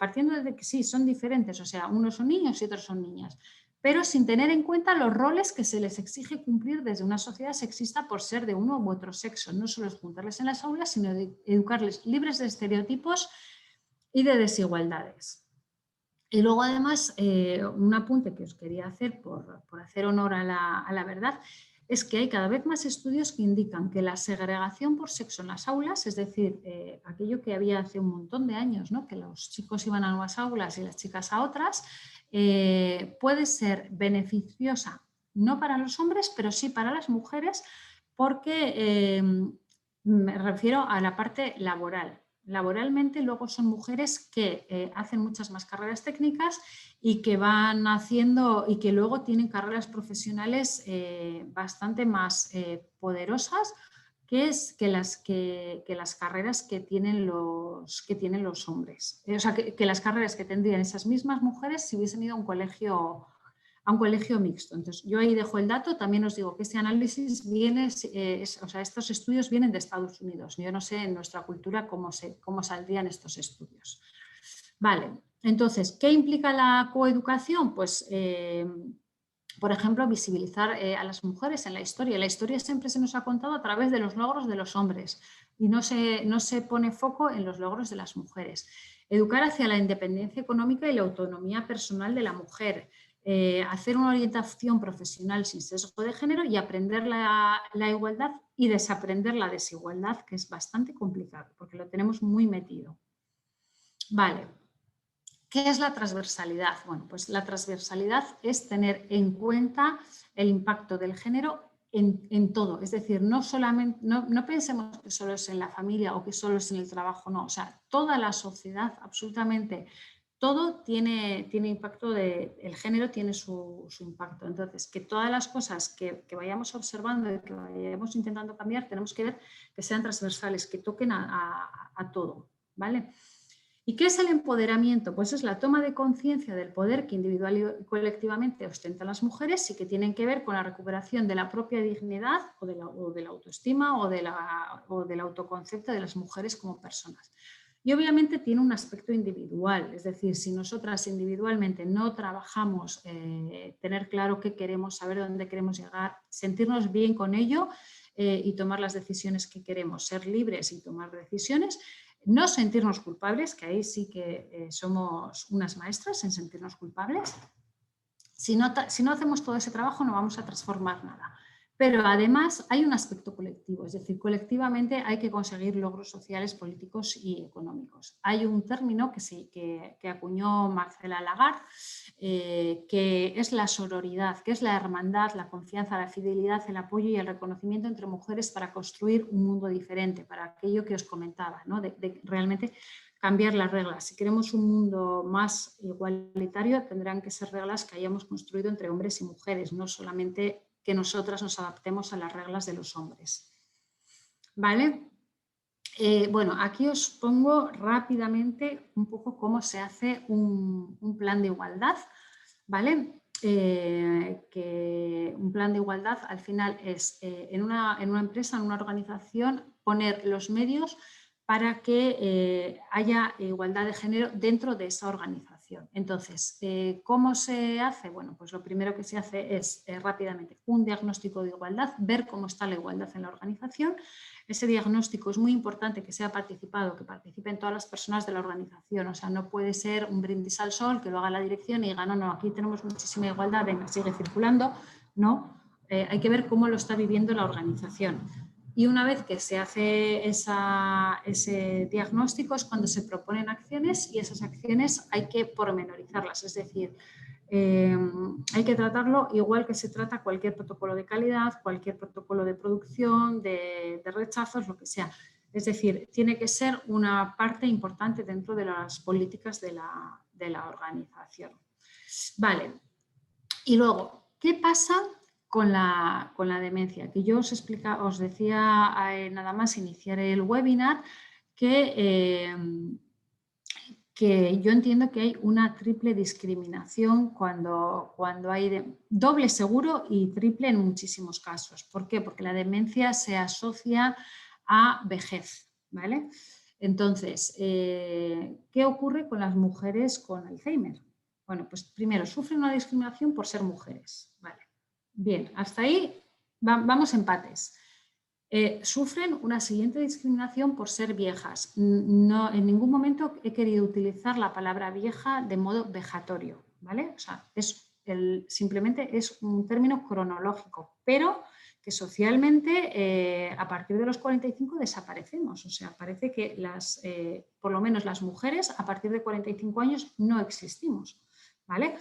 partiendo de que sí, son diferentes, o sea, unos son niños y otros son niñas, pero sin tener en cuenta los roles que se les exige cumplir desde una sociedad sexista por ser de uno u otro sexo. No solo es juntarles en las aulas, sino educarles libres de estereotipos y de desigualdades. Y luego, además, un apunte que os quería hacer por hacer honor a la verdad, es que hay cada vez más estudios que indican que la segregación por sexo en las aulas, es decir, aquello que había hace un montón de años, ¿no? Que los chicos iban a unas aulas y las chicas a otras, puede ser beneficiosa, no para los hombres, pero sí para las mujeres, porque me refiero a la parte laboral. Laboralmente luego son mujeres que hacen muchas más carreras técnicas y que van haciendo y que luego tienen carreras profesionales bastante más poderosas que las carreras que tienen los hombres. O sea, que las carreras que tendrían esas mismas mujeres si hubiesen ido a un colegio mixto. Entonces, yo ahí dejo el dato. También os digo que este análisis viene, estos estudios vienen de Estados Unidos. Yo no sé en nuestra cultura cómo saldrían estos estudios. Vale, entonces, ¿qué implica la coeducación? Pues, por ejemplo, visibilizar a las mujeres en la historia. La historia siempre se nos ha contado a través de los logros de los hombres y no se pone foco en los logros de las mujeres. Educar hacia la independencia económica y la autonomía personal de la mujer. hacer una orientación profesional sin sesgo de género y aprender la igualdad y desaprender la desigualdad, que es bastante complicado porque lo tenemos muy metido. Vale, ¿qué es la transversalidad? Bueno, pues la transversalidad es tener en cuenta el impacto del género en todo, es decir, no solamente, no pensemos que solo es en la familia o que solo es en el trabajo, no, o sea, toda la sociedad, absolutamente todo tiene impacto, el género tiene su impacto. Entonces, que todas las cosas que vayamos observando y que vayamos intentando cambiar, tenemos que ver que sean transversales, que toquen a todo, ¿vale? ¿Y qué es el empoderamiento? Pues es la toma de conciencia del poder que individual y colectivamente ostentan las mujeres y que tienen que ver con la recuperación de la propia dignidad o de la autoestima o del autoconcepto de las mujeres como personas. Y obviamente tiene un aspecto individual, es decir, si nosotras individualmente no trabajamos, tener claro qué queremos, saber dónde queremos llegar, sentirnos bien con ello y tomar las decisiones que queremos, ser libres y tomar decisiones, no sentirnos culpables, que ahí sí que somos unas maestras en sentirnos culpables. Si no hacemos todo ese trabajo no vamos a transformar nada. Pero además hay un aspecto colectivo, es decir, colectivamente hay que conseguir logros sociales, políticos y económicos. Hay un término que acuñó Marcela Lagarde, que es la sororidad, que es la hermandad, la confianza, la fidelidad, el apoyo y el reconocimiento entre mujeres para construir un mundo diferente, para aquello que os comentaba, ¿no? de realmente cambiar las reglas. Si queremos un mundo más igualitario, tendrán que ser reglas que hayamos construido entre hombres y mujeres, no solamente que nosotras nos adaptemos a las reglas de los hombres. ¿Vale? Bueno, aquí os pongo rápidamente un poco cómo se hace un plan de igualdad, ¿vale? Que un plan de igualdad al final es en una empresa, en una organización, poner los medios para que haya igualdad de género dentro de esa organización. Entonces, ¿cómo se hace? Bueno, pues lo primero que se hace es rápidamente un diagnóstico de igualdad, ver cómo está la igualdad en la organización. Ese diagnóstico es muy importante que sea participado, que participen todas las personas de la organización. O sea, no puede ser un brindis al sol, que lo haga la dirección y diga, no, aquí tenemos muchísima igualdad, venga, sigue circulando. No, hay que ver cómo lo está viviendo la organización. Y una vez que se hace ese diagnóstico es cuando se proponen acciones y esas acciones hay que pormenorizarlas, es decir, hay que tratarlo igual que se trata cualquier protocolo de calidad, cualquier protocolo de producción, de rechazos, lo que sea. Es decir, tiene que ser una parte importante dentro de las políticas de la organización. Vale, y luego, ¿qué pasa con la demencia? Que yo os decía nada más iniciar el webinar que yo entiendo que hay una triple discriminación cuando hay doble seguro y triple en muchísimos casos. ¿Por qué? Porque la demencia se asocia a vejez, ¿vale? Entonces, ¿qué ocurre con las mujeres con Alzheimer? Bueno, pues primero, sufren una discriminación por ser mujeres, ¿vale? Bien, hasta ahí vamos empates. Sufren una siguiente discriminación por ser viejas. No, en ningún momento he querido utilizar la palabra vieja de modo vejatorio, ¿vale? O sea, simplemente es un término cronológico, pero que socialmente a partir de los 45 desaparecemos. O sea, parece que por lo menos las mujeres a partir de 45 años no existimos, ¿vale?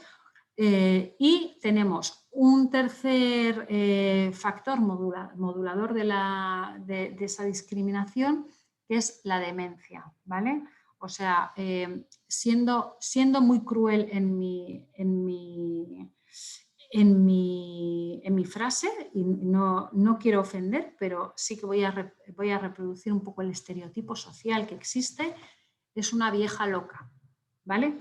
Y tenemos un tercer factor modulador de esa discriminación, que es la demencia, ¿vale? O sea, siendo muy cruel en mi frase, y no quiero ofender, pero sí que voy a reproducir un poco el estereotipo social que existe, es una vieja loca, ¿vale?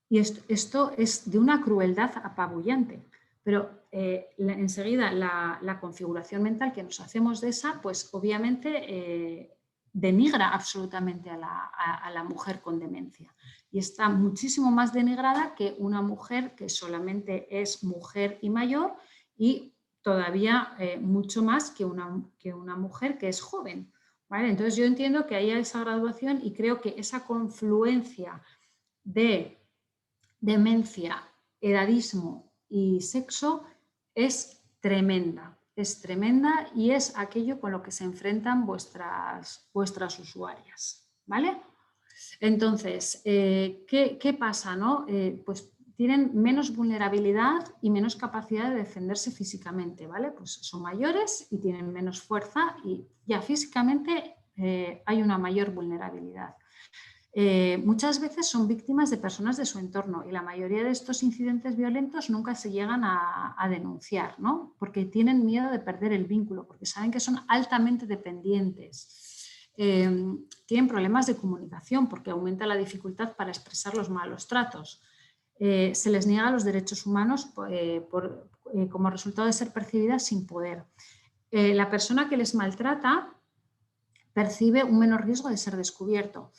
Y esto es de una crueldad apabullante, pero enseguida la configuración mental que nos hacemos de esa, pues obviamente denigra absolutamente a la mujer con demencia. Y está muchísimo más denigrada que una mujer que solamente es mujer y mayor y todavía mucho más que una mujer que es joven, ¿vale? Entonces yo entiendo que hay esa graduación y creo que esa confluencia de demencia, edadismo y sexo es tremenda y es aquello con lo que se enfrentan vuestras usuarias, ¿vale? Entonces, ¿qué pasa, no? Pues tienen menos vulnerabilidad y menos capacidad de defenderse físicamente, ¿vale? Pues son mayores y tienen menos fuerza y ya físicamente hay una mayor vulnerabilidad. Muchas veces son víctimas de personas de su entorno y la mayoría de estos incidentes violentos nunca se llegan a denunciar, ¿no? Porque tienen miedo de perder el vínculo, porque saben que son altamente dependientes. Tienen problemas de comunicación porque aumenta la dificultad para expresar los malos tratos. Se les niega los derechos humanos como resultado de ser percibidas sin poder. La persona que les maltrata percibe un menor riesgo de ser descubierto.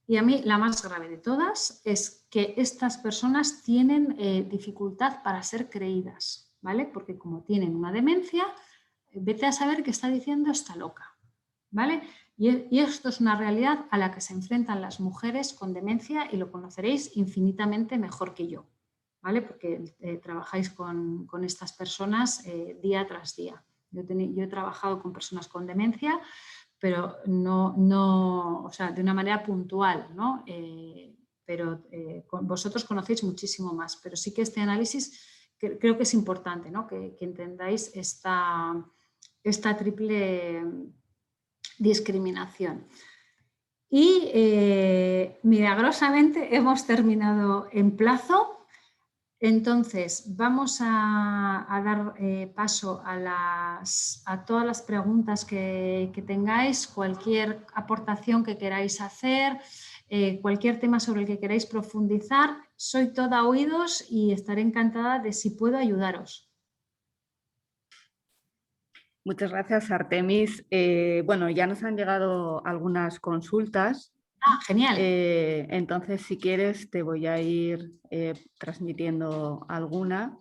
Y a mí la más grave de todas es que estas personas tienen dificultad para ser creídas, ¿vale? Porque como tienen una demencia, vete a saber que está diciendo está loca, ¿vale? Y esto es una realidad a la que se enfrentan las mujeres con demencia y lo conoceréis infinitamente mejor que yo, ¿vale? Porque trabajáis con estas personas día tras día. Yo he trabajado con personas con demencia, pero no, o sea, de una manera puntual, ¿no? Pero vosotros conocéis muchísimo más, pero sí que este análisis creo que es importante, ¿no? Que entendáis esta triple discriminación. Y milagrosamente hemos terminado en plazo. Entonces, vamos a dar paso a todas las preguntas que tengáis, cualquier aportación que queráis hacer, cualquier tema sobre el que queráis profundizar. Soy toda oídos y estaré encantada de si puedo ayudaros. Muchas gracias, Artemis. Bueno, ya nos han llegado algunas consultas. Ah, genial. Entonces, si quieres, te voy a ir transmitiendo alguna.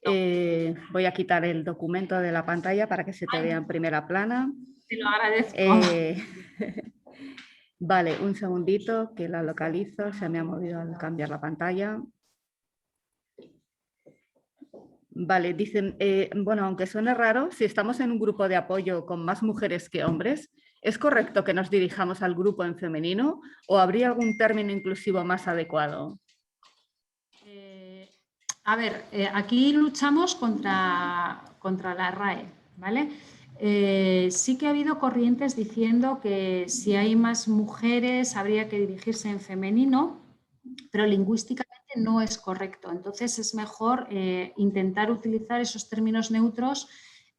Voy a quitar el documento de la pantalla para que se te vea en primera plana. Te lo agradezco. Vale, un segundito que la localizo. Se me ha movido al cambiar la pantalla. Vale, dicen, bueno, aunque suene raro, si estamos en un grupo de apoyo con más mujeres que hombres, ¿es correcto que nos dirijamos al grupo en femenino o habría algún término inclusivo más adecuado? A ver, aquí luchamos contra la RAE, ¿vale? Sí que ha habido corrientes diciendo que si hay más mujeres habría que dirigirse en femenino, pero lingüísticamente no es correcto. Entonces es mejor intentar utilizar esos términos neutros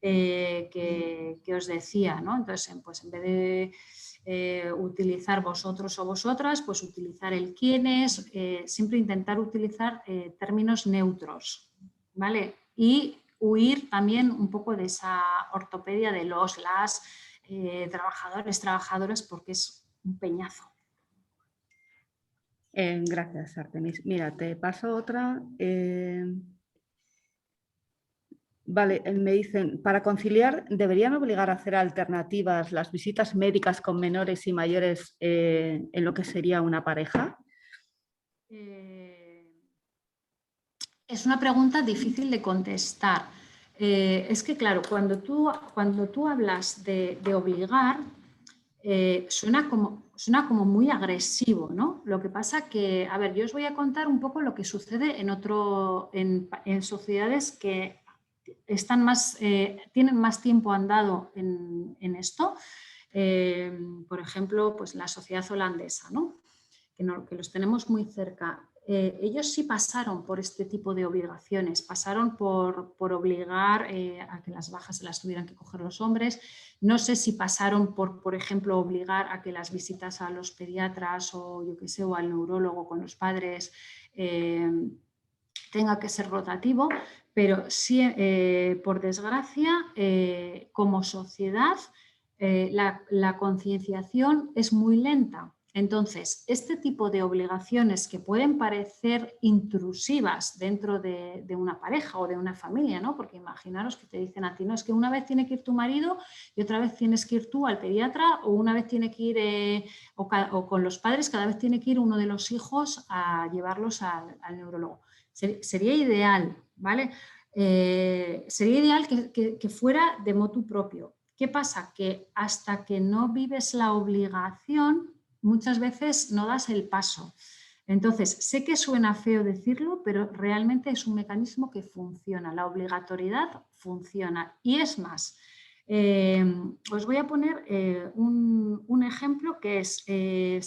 que os decía, ¿no? Entonces, pues en vez de utilizar vosotros o vosotras, pues utilizar el quiénes, siempre intentar utilizar términos neutros, ¿vale? Y huir también un poco de esa ortopedia de las trabajadores, trabajadoras, porque es un peñazo. Gracias, Artemis. Mira, te paso otra. Vale, me dicen, para conciliar, ¿deberían obligar a hacer alternativas las visitas médicas con menores y mayores en lo que sería una pareja? Es una pregunta difícil de contestar. Es que, claro, cuando tú hablas de obligar, suena como muy agresivo, ¿no? Lo que pasa que, a ver, yo os voy a contar un poco lo que sucede en sociedades que tienen más tiempo andado en esto. Por ejemplo, pues la sociedad holandesa, ¿no? Que los tenemos muy cerca. Ellos sí pasaron por este tipo de obligaciones, pasaron por obligar a que las bajas se las tuvieran que coger los hombres. No sé si pasaron por ejemplo, obligar a que las visitas a los pediatras o yo qué sé, o al neurólogo con los padres tenga que ser rotativo, pero sí, por desgracia, como sociedad, la concienciación es muy lenta. Entonces, este tipo de obligaciones que pueden parecer intrusivas dentro de una pareja o de una familia, ¿no? Porque imaginaros que te dicen a ti, no, es que una vez tiene que ir tu marido y otra vez tienes que ir tú al pediatra, o una vez tiene que ir, o con los padres, cada vez tiene que ir uno de los hijos a llevarlos al neurólogo. Sería ideal, ¿vale? Sería ideal que fuera de motu propio. ¿Qué pasa? Que hasta que no vives la obligación, muchas veces no das el paso. Entonces, sé que suena feo decirlo, pero realmente es un mecanismo que funciona. La obligatoriedad funciona. Y es más, os voy a poner un ejemplo que es,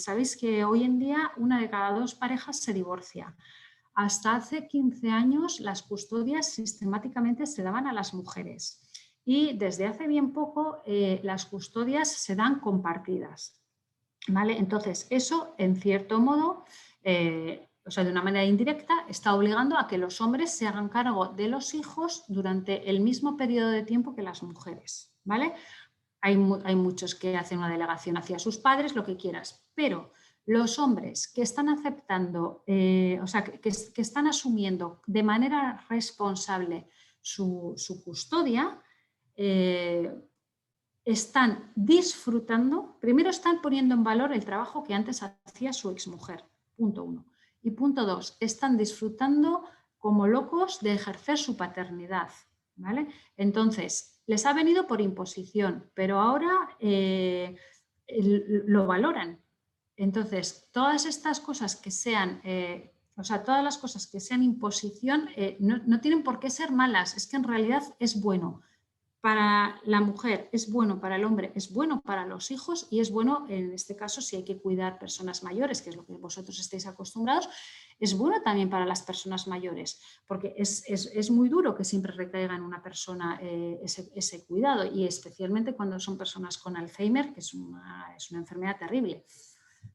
sabéis que hoy en día 1 de cada 2 parejas se divorcia. Hasta hace 15 años las custodias sistemáticamente se daban a las mujeres y desde hace bien poco las custodias se dan compartidas, ¿vale? Entonces eso en cierto modo, o sea, de una manera indirecta, está obligando a que los hombres se hagan cargo de los hijos durante el mismo periodo de tiempo que las mujeres, ¿vale? Hay muchos que hacen una delegación hacia sus padres, lo que quieras, pero los hombres que están aceptando, o sea, que están asumiendo de manera responsable su custodia, están disfrutando, primero están poniendo en valor el trabajo que antes hacía su exmujer, punto 1. Y punto 2, están disfrutando como locos de ejercer su paternidad, ¿vale? Entonces, les ha venido por imposición, pero ahora lo valoran. Entonces, todas estas cosas que sean, o sea, todas las cosas que sean imposición no tienen por qué ser malas, es que en realidad es bueno. Para la mujer es bueno, para el hombre es bueno, para los hijos y es bueno, en este caso, si hay que cuidar personas mayores, que es lo que vosotros estáis acostumbrados, es bueno también para las personas mayores, porque es muy duro que siempre recaiga en una persona ese cuidado y especialmente cuando son personas con Alzheimer, que es una enfermedad terrible,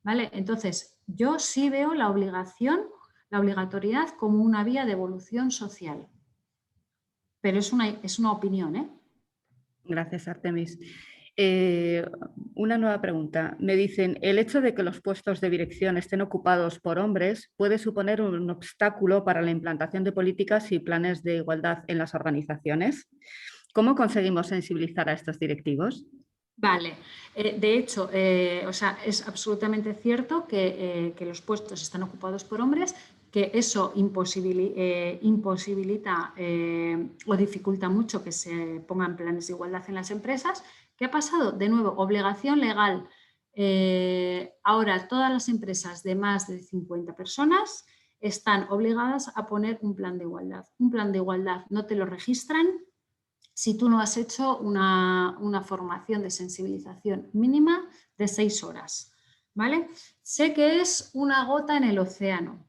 ¿vale? Entonces, yo sí veo la obligatoriedad como una vía de evolución social, pero es una opinión, ¿eh? Gracias, Artemis. Una nueva pregunta. Me dicen, ¿el hecho de que los puestos de dirección estén ocupados por hombres puede suponer un obstáculo para la implantación de políticas y planes de igualdad en las organizaciones? ¿Cómo conseguimos sensibilizar a estos directivos? Vale, de hecho, o sea, es absolutamente cierto que los puestos están ocupados por hombres, que eso imposibilita o dificulta mucho que se pongan planes de igualdad en las empresas. ¿Qué ha pasado? De nuevo, obligación legal. Ahora todas las empresas de más de 50 personas están obligadas a poner un plan de igualdad. Un plan de igualdad no te lo registran si tú no has hecho una formación de sensibilización mínima de 6 horas, ¿vale? Sé que es una gota en el océano,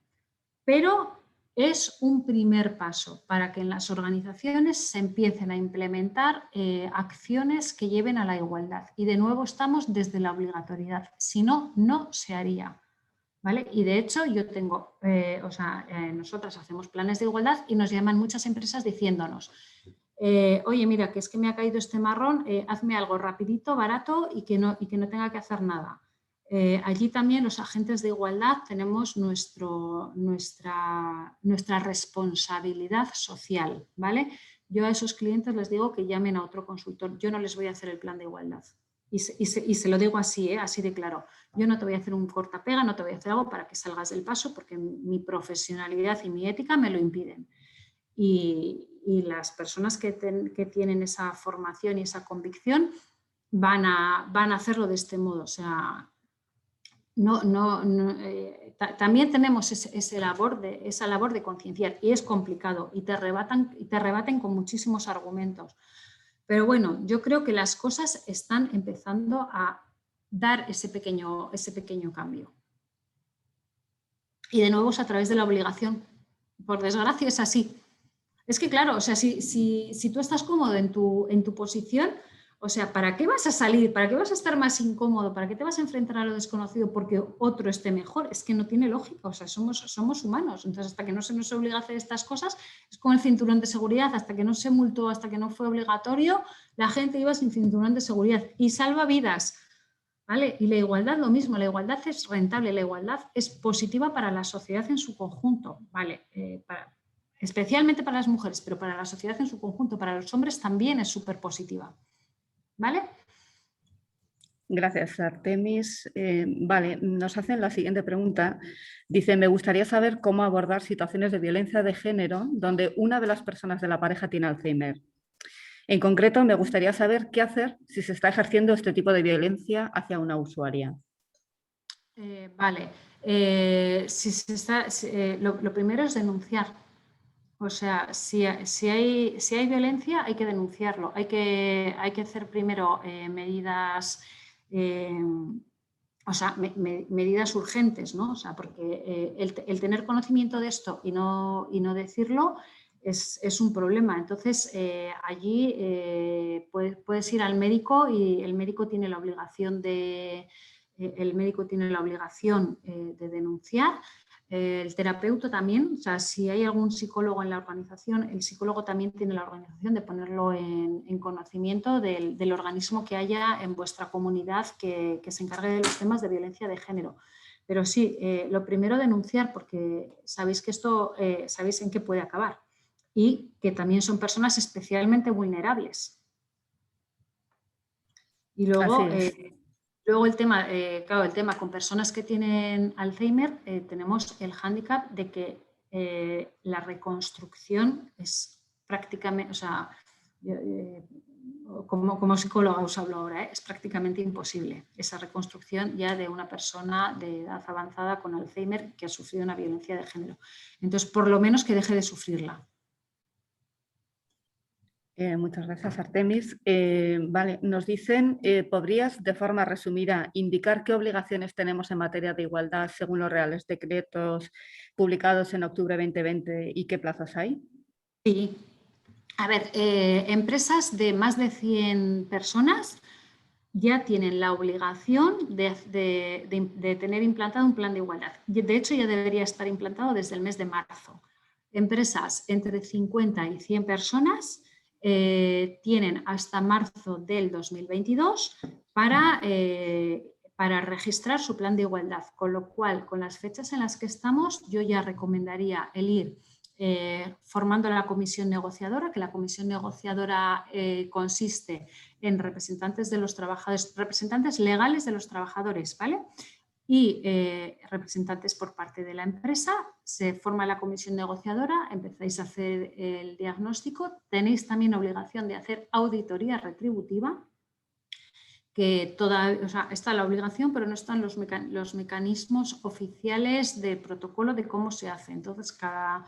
pero es un primer paso para que en las organizaciones se empiecen a implementar acciones que lleven a la igualdad. Y de nuevo estamos desde la obligatoriedad, si no, no se haría. ¿Vale? Y de hecho yo tengo, nosotras hacemos planes de igualdad y nos llaman muchas empresas diciéndonos, oye, mira, que es que me ha caído este marrón, hazme algo rapidito, barato y que no tenga que hacer nada. Allí también los agentes de igualdad tenemos nuestra responsabilidad social, ¿vale? Yo a esos clientes les digo que llamen a otro consultor, yo no les voy a hacer el plan de igualdad. Y se lo digo así, así de claro. Yo no te voy a hacer un cortapega, no te voy a hacer algo para que salgas del paso porque mi profesionalidad y mi ética me lo impiden. Y las personas que tienen esa formación y esa convicción van a hacerlo de este modo. O sea, también tenemos esa labor de concienciar y es complicado y te rebaten con muchísimos argumentos. Pero bueno, yo creo que las cosas están empezando a dar ese pequeño cambio. Y de nuevo es a través de la obligación. Por desgracia es así. Es que claro, o sea, si tú estás cómodo en tu posición, o sea, ¿para qué vas a salir? ¿Para qué vas a estar más incómodo? ¿Para qué te vas a enfrentar a lo desconocido porque otro esté mejor? Es que no tiene lógica, o sea, somos humanos. Entonces, hasta que no se nos obliga a hacer estas cosas, es como el cinturón de seguridad, hasta que no se multó, hasta que no fue obligatorio, la gente iba sin cinturón de seguridad y salva vidas. ¿Vale? Y la igualdad lo mismo, la igualdad es rentable, la igualdad es positiva para la sociedad en su conjunto, ¿vale? Especialmente para las mujeres, pero para la sociedad en su conjunto, para los hombres también es súper positiva, ¿vale? Gracias, Artemis. Vale, nos hacen la siguiente pregunta. Dice, me gustaría saber cómo abordar situaciones de violencia de género donde una de las personas de la pareja tiene Alzheimer. En concreto, me gustaría saber qué hacer si se está ejerciendo este tipo de violencia hacia una usuaria. Vale, lo primero es denunciar. O sea, si hay violencia hay que denunciarlo. Hay que hacer primero medidas, medidas urgentes, ¿no? O sea, porque el tener conocimiento de esto y no decirlo es un problema. Entonces, allí puedes ir al médico y el médico tiene la obligación de denunciar. El terapeuta también, o sea, si hay algún psicólogo en la organización, el psicólogo también tiene la organización de ponerlo en conocimiento del organismo que haya en vuestra comunidad que se encargue de los temas de violencia de género. Pero sí, lo primero denunciar, porque sabéis que esto, sabéis en qué puede acabar y que también son personas especialmente vulnerables. Y luego... Luego el tema, claro, el tema con personas que tienen Alzheimer, tenemos el hándicap de que la reconstrucción es prácticamente, o sea, como psicóloga os hablo ahora, es prácticamente imposible esa reconstrucción ya de una persona de edad avanzada con Alzheimer que ha sufrido una violencia de género. Entonces, por lo menos que deje de sufrirla. Muchas gracias, Artemis. Vale, nos dicen, ¿podrías de forma resumida indicar qué obligaciones tenemos en materia de igualdad según los reales decretos publicados en octubre 2020 y qué plazos hay? Sí. A ver, empresas de más de 100 personas ya tienen la obligación de tener implantado un plan de igualdad. De hecho, ya debería estar implantado desde el mes de marzo. Empresas entre 50 y 100 personas tienen hasta marzo del 2022 para registrar su plan de igualdad, con lo cual, con las fechas en las que estamos, yo ya recomendaría el ir formando la comisión negociadora, que la comisión negociadora consiste en representantes de los trabajadores, representantes legales de los trabajadores, ¿vale? Y representantes por parte de la empresa. Se forma la comisión negociadora, empezáis a hacer el diagnóstico, tenéis también obligación de hacer auditoría retributiva, que está la obligación, pero no están los mecanismos oficiales de protocolo de cómo se hace. Entonces, cada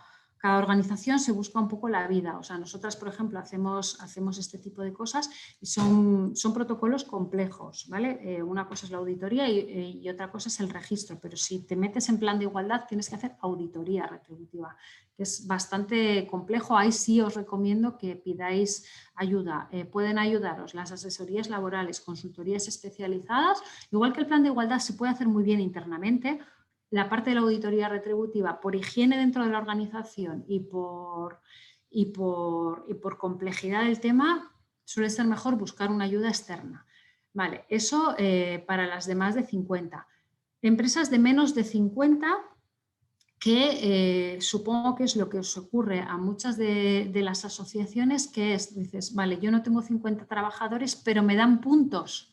organización se busca un poco la vida. O sea, nosotras, por ejemplo, hacemos este tipo de cosas y son protocolos complejos, ¿vale? Una cosa es la auditoría y otra cosa es el registro, pero si te metes en plan de igualdad tienes que hacer auditoría retributiva, que es bastante complejo. Ahí sí os recomiendo que pidáis ayuda. Pueden ayudaros las asesorías laborales, consultorías especializadas, igual que el plan de igualdad se puede hacer muy bien internamente. La parte de la auditoría retributiva, por higiene dentro de la organización y por complejidad del tema, suele ser mejor buscar una ayuda externa. Vale, eso para las de más de 50. Empresas de menos de 50, que supongo que es lo que os ocurre a muchas de las asociaciones, que es, dices, vale, yo no tengo 50 trabajadores, pero me dan puntos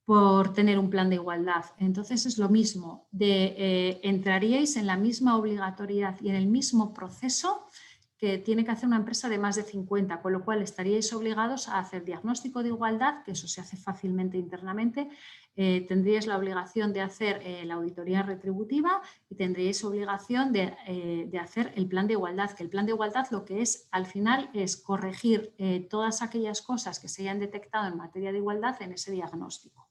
por tener un plan de igualdad. Entonces es lo mismo, entraríais en la misma obligatoriedad y en el mismo proceso que tiene que hacer una empresa de más de 50, con lo cual estaríais obligados a hacer diagnóstico de igualdad, que eso se hace fácilmente internamente, tendríais la obligación de hacer la auditoría retributiva y tendríais obligación de hacer el plan de igualdad, que el plan de igualdad lo que es al final es corregir todas aquellas cosas que se hayan detectado en materia de igualdad en ese diagnóstico.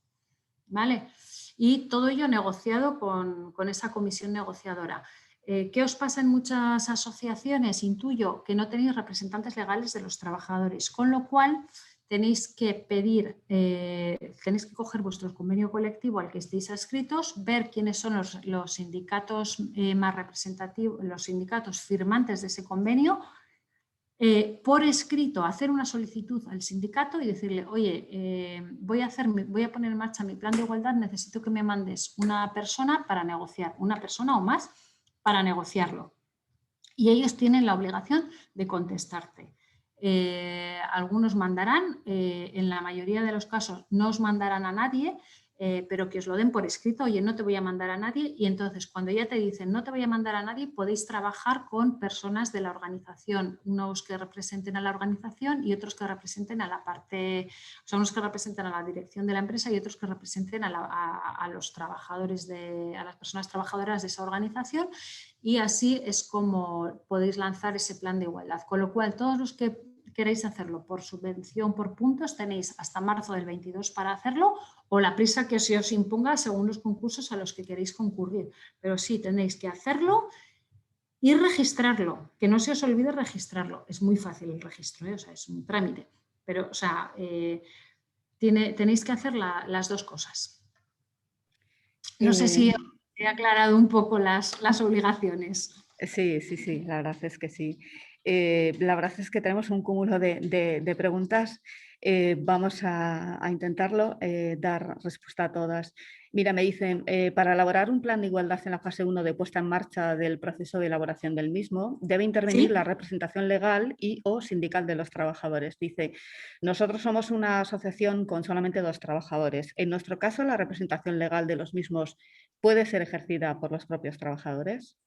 ¿Vale? Y todo ello negociado con esa comisión negociadora. ¿Qué os pasa en muchas asociaciones? Intuyo que no tenéis representantes legales de los trabajadores, con lo cual tenéis que pedir, tenéis que coger vuestro convenio colectivo al que estéis adscritos, ver quiénes son los sindicatos más representativos, los sindicatos firmantes de ese convenio, por escrito hacer una solicitud al sindicato y decirle, oye, voy a poner en marcha mi plan de igualdad, necesito que me mandes una persona para negociar, una persona o más para negociarlo. Y ellos tienen la obligación de contestarte. algunos mandarán, en la mayoría de los casos no os mandarán a nadie, pero que os lo den por escrito, oye, no te voy a mandar a nadie, y entonces cuando ya te dicen no te voy a mandar a nadie, podéis trabajar con personas de la organización, unos que representen a la organización y otros que representen a la parte, o sea, unos que representen a la dirección de la empresa y otros que representen a los trabajadores, a las personas trabajadoras de esa organización, y así es como podéis lanzar ese plan de igualdad. Con lo cual, todos los que queréis hacerlo por subvención, por puntos, tenéis hasta marzo del 22 para hacerlo, o la prisa que se os imponga según los concursos a los que queréis concurrir. Pero sí, tenéis que hacerlo y registrarlo, que no se os olvide registrarlo. Es muy fácil el registro, o sea, es un trámite, pero o sea, tenéis que hacer las dos cosas. No sé si he aclarado un poco las obligaciones. Sí, sí, sí, la verdad es que sí. La verdad es que tenemos un cúmulo de preguntas. Vamos a intentarlo, dar respuesta a todas. Mira, me dicen, para elaborar un plan de igualdad en la fase 1 de puesta en marcha del proceso de elaboración del mismo, debe intervenir ¿Sí? la representación legal y o sindical de los trabajadores. Dice, nosotros somos una asociación con solamente 2 trabajadores. En nuestro caso, la representación legal de los mismos puede ser ejercida por los propios trabajadores.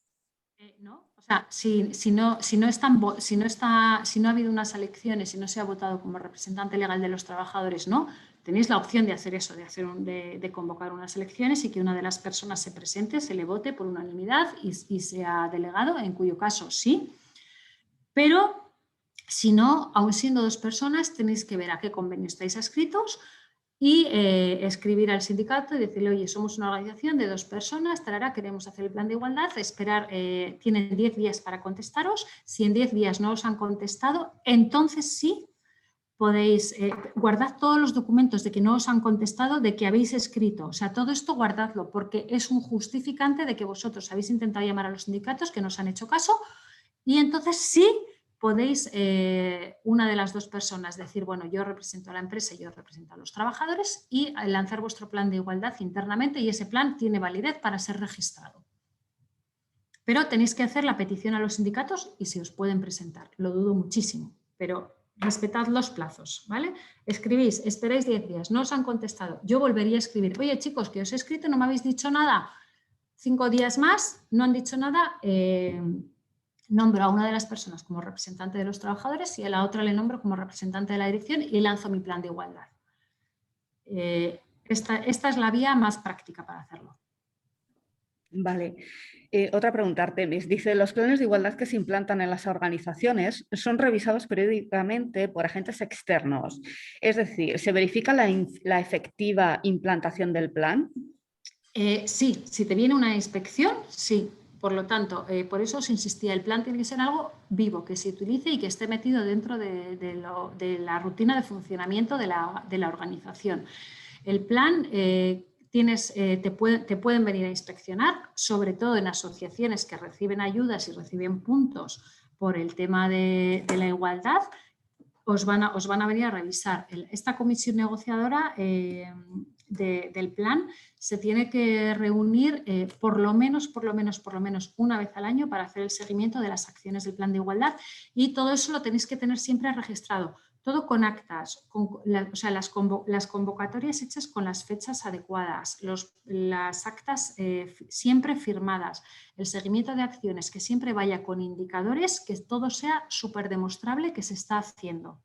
No, o sea, si no ha habido unas elecciones y no se ha votado como representante legal de los trabajadores, no, tenéis la opción de hacer eso, de convocar unas elecciones y que una de las personas se presente, se le vote por unanimidad y sea delegado, en cuyo caso sí. Pero si no, aun siendo 2 personas, tenéis que ver a qué convenio estáis adscritos y escribir al sindicato y decirle, oye, somos una organización de 2 personas, queremos hacer el plan de igualdad, esperar, tienen 10 días para contestaros. Si en 10 días no os han contestado, entonces sí podéis, guardad todos los documentos de que no os han contestado, de que habéis escrito, o sea, todo esto guardadlo, porque es un justificante de que vosotros habéis intentado llamar a los sindicatos que no os han hecho caso, y entonces sí podéis, una de las 2 personas, decir, bueno, yo represento a la empresa y yo represento a los trabajadores, y lanzar vuestro plan de igualdad internamente, y ese plan tiene validez para ser registrado. Pero tenéis que hacer la petición a los sindicatos y se os pueden presentar. Lo dudo muchísimo, pero respetad los plazos, ¿vale? Escribís, esperáis 10 días, no os han contestado. Yo volvería a escribir, oye chicos, que os he escrito, no me habéis dicho nada. 5 días más, no han dicho nada, nombro a una de las personas como representante de los trabajadores y a la otra le nombro como representante de la dirección y lanzo mi plan de igualdad. Esta es la vía más práctica para hacerlo. Vale. Otra pregunta, Artemis. Dice, los planes de igualdad que se implantan en las organizaciones son revisados periódicamente por agentes externos. Es decir, ¿se verifica la efectiva implantación del plan? Sí, si te viene una inspección, sí. Por lo tanto, por eso os insistía, el plan tiene que ser algo vivo, que se utilice y que esté metido dentro de la rutina de funcionamiento de la organización. El plan te pueden venir a inspeccionar, sobre todo en asociaciones que reciben ayudas y reciben puntos por el tema de la igualdad. Os van a venir a revisar. Esta comisión negociadora del plan se tiene que reunir por lo menos una vez al año para hacer el seguimiento de las acciones del plan de igualdad, y todo eso lo tenéis que tener siempre registrado, todo con actas, o sea, las convocatorias hechas con las fechas adecuadas, las actas siempre firmadas, el seguimiento de acciones que siempre vaya con indicadores, que todo sea súper demostrable que se está haciendo.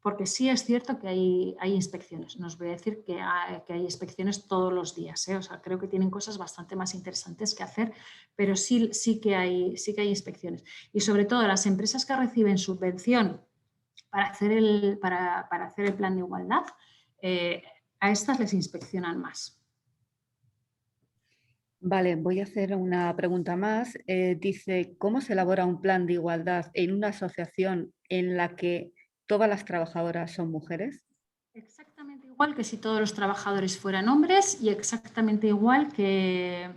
Porque sí es cierto que hay inspecciones, no os voy a decir que hay inspecciones todos los días, o sea, creo que tienen cosas bastante más interesantes que hacer, pero sí que hay inspecciones. Y sobre todo las empresas que reciben subvención para hacer el plan de igualdad, a estas les inspeccionan más. Vale, voy a hacer una pregunta más. Dice, ¿cómo se elabora un plan de igualdad en una asociación en la que todas las trabajadoras son mujeres? Exactamente igual que si todos los trabajadores fueran hombres y exactamente igual que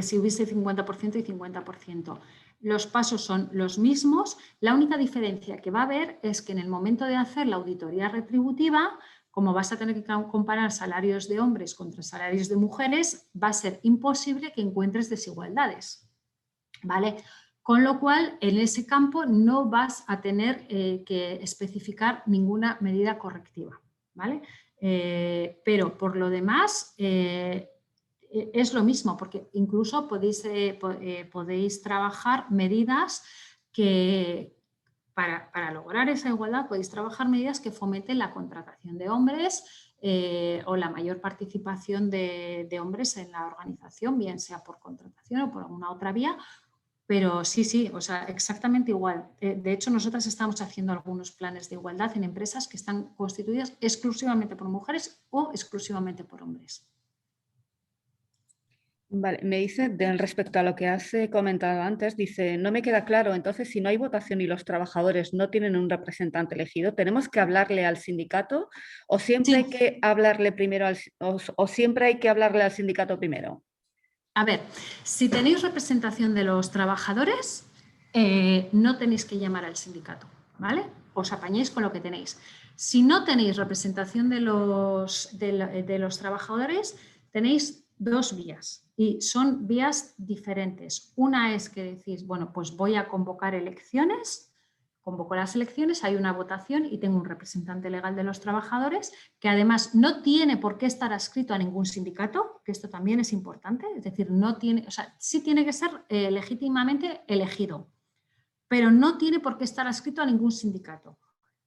si hubiese 50% y 50%. Los pasos son los mismos. La única diferencia que va a haber es que en el momento de hacer la auditoría retributiva, como vas a tener que comparar salarios de hombres contra salarios de mujeres, va a ser imposible que encuentres desigualdades, ¿vale? Con lo cual, en ese campo no vas a tener que especificar ninguna medida correctiva, ¿vale? Pero por lo demás, es lo mismo, porque incluso podéis trabajar medidas que, para lograr esa igualdad, podéis trabajar medidas que fomenten la contratación de hombres o la mayor participación de hombres en la organización, bien sea por contratación o por alguna otra vía. Pero sí, o sea, exactamente igual. De hecho, nosotras estamos haciendo algunos planes de igualdad en empresas que están constituidas exclusivamente por mujeres o exclusivamente por hombres. Vale, me dice, respecto a lo que has comentado antes, dice, no me queda claro, entonces si no hay votación y los trabajadores no tienen un representante elegido, ¿tenemos que hablarle al sindicato o siempre hay que hablarle primero o siempre hay que hablarle al sindicato primero? A ver, si tenéis representación de los trabajadores, no tenéis que llamar al sindicato, ¿vale? Os apañéis con lo que tenéis. Si no tenéis representación de los trabajadores, tenéis dos vías y son vías diferentes. Una es que decís, bueno, pues voy a convocar elecciones, convoco las elecciones, hay una votación y tengo un representante legal de los trabajadores que además no tiene por qué estar adscrito a ningún sindicato, que esto también es importante, es decir, no tiene, o sea, sí tiene que ser legítimamente elegido, pero no tiene por qué estar adscrito a ningún sindicato.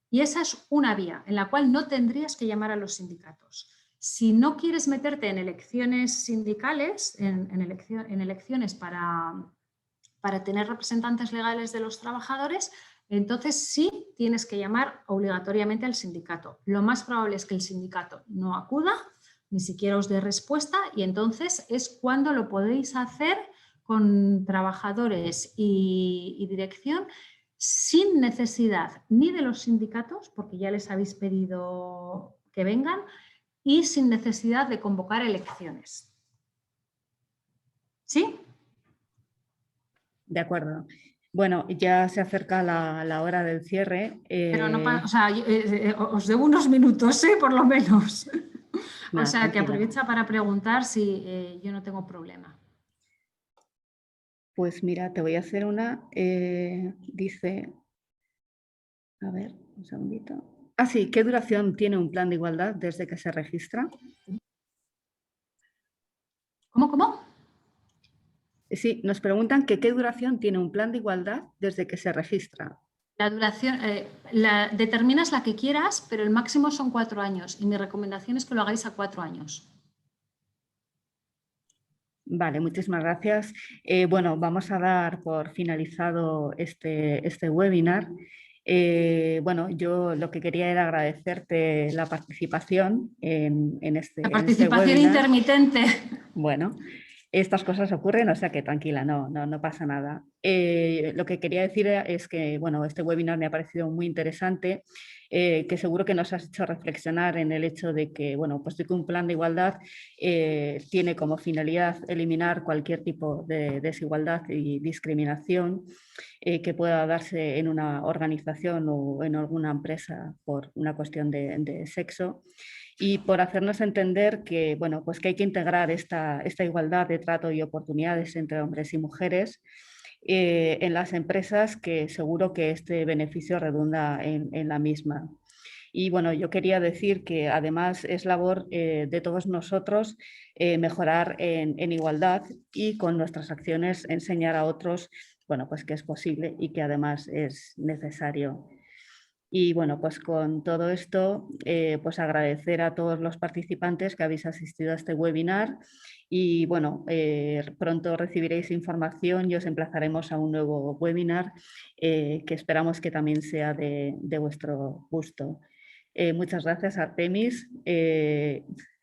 Y esa es una vía en la cual no tendrías que llamar a los sindicatos. Si no quieres meterte en elecciones sindicales, en elecciones para tener representantes legales de los trabajadores, entonces sí tienes que llamar obligatoriamente al sindicato. Lo más probable es que el sindicato no acuda, ni siquiera os dé respuesta, y entonces es cuando lo podéis hacer con trabajadores y dirección sin necesidad ni de los sindicatos, porque ya les habéis pedido que vengan, y sin necesidad de convocar elecciones. ¿Sí? De acuerdo. Bueno, ya se acerca la hora del cierre. Pero no, o sea, os debo unos minutos, por lo menos. Nada, o sea, que tranquila. aprovecha para preguntar si yo no tengo problema. Pues mira, te voy a hacer una. Dice, a ver, un segundito. Ah, sí, ¿qué duración tiene un plan de igualdad desde que se registra? ¿Cómo? Sí, nos preguntan que qué duración tiene un plan de igualdad desde que se registra. La duración, determinas la que quieras, pero el máximo son 4 años y mi recomendación es que lo hagáis a 4 años. Vale, muchísimas gracias. Bueno, vamos a dar por finalizado este webinar. Bueno, yo lo que quería era agradecerte la participación en este La webinar. participación intermitente. Bueno, estas cosas ocurren, o sea que tranquila, no pasa nada. Lo que quería decir es que, bueno, este webinar me ha parecido muy interesante, que seguro que nos has hecho reflexionar en el hecho de que, bueno, pues que un plan de igualdad tiene como finalidad eliminar cualquier tipo de desigualdad y discriminación que pueda darse en una organización o en alguna empresa por una cuestión de sexo. Y por hacernos entender que, bueno, pues que hay que integrar esta igualdad de trato y oportunidades entre hombres y mujeres en las empresas, que seguro que este beneficio redunda en la misma. Y bueno, yo quería decir que además es labor de todos nosotros mejorar en igualdad y con nuestras acciones enseñar a otros, bueno, pues que es posible y que además es necesario. Y bueno, pues con todo esto, pues agradecer a todos los participantes que habéis asistido a este webinar y bueno, pronto recibiréis información y os emplazaremos a un nuevo webinar que esperamos que también sea de vuestro gusto. Muchas gracias, Artemis.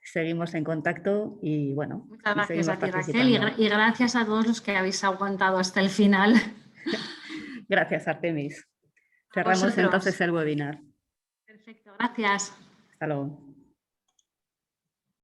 Seguimos en contacto y bueno. Muchas gracias a ti, Raquel, y gracias a todos los que habéis aguantado hasta el final. Gracias, Artemis. Cerramos entonces el webinar. Perfecto, gracias. Hasta luego.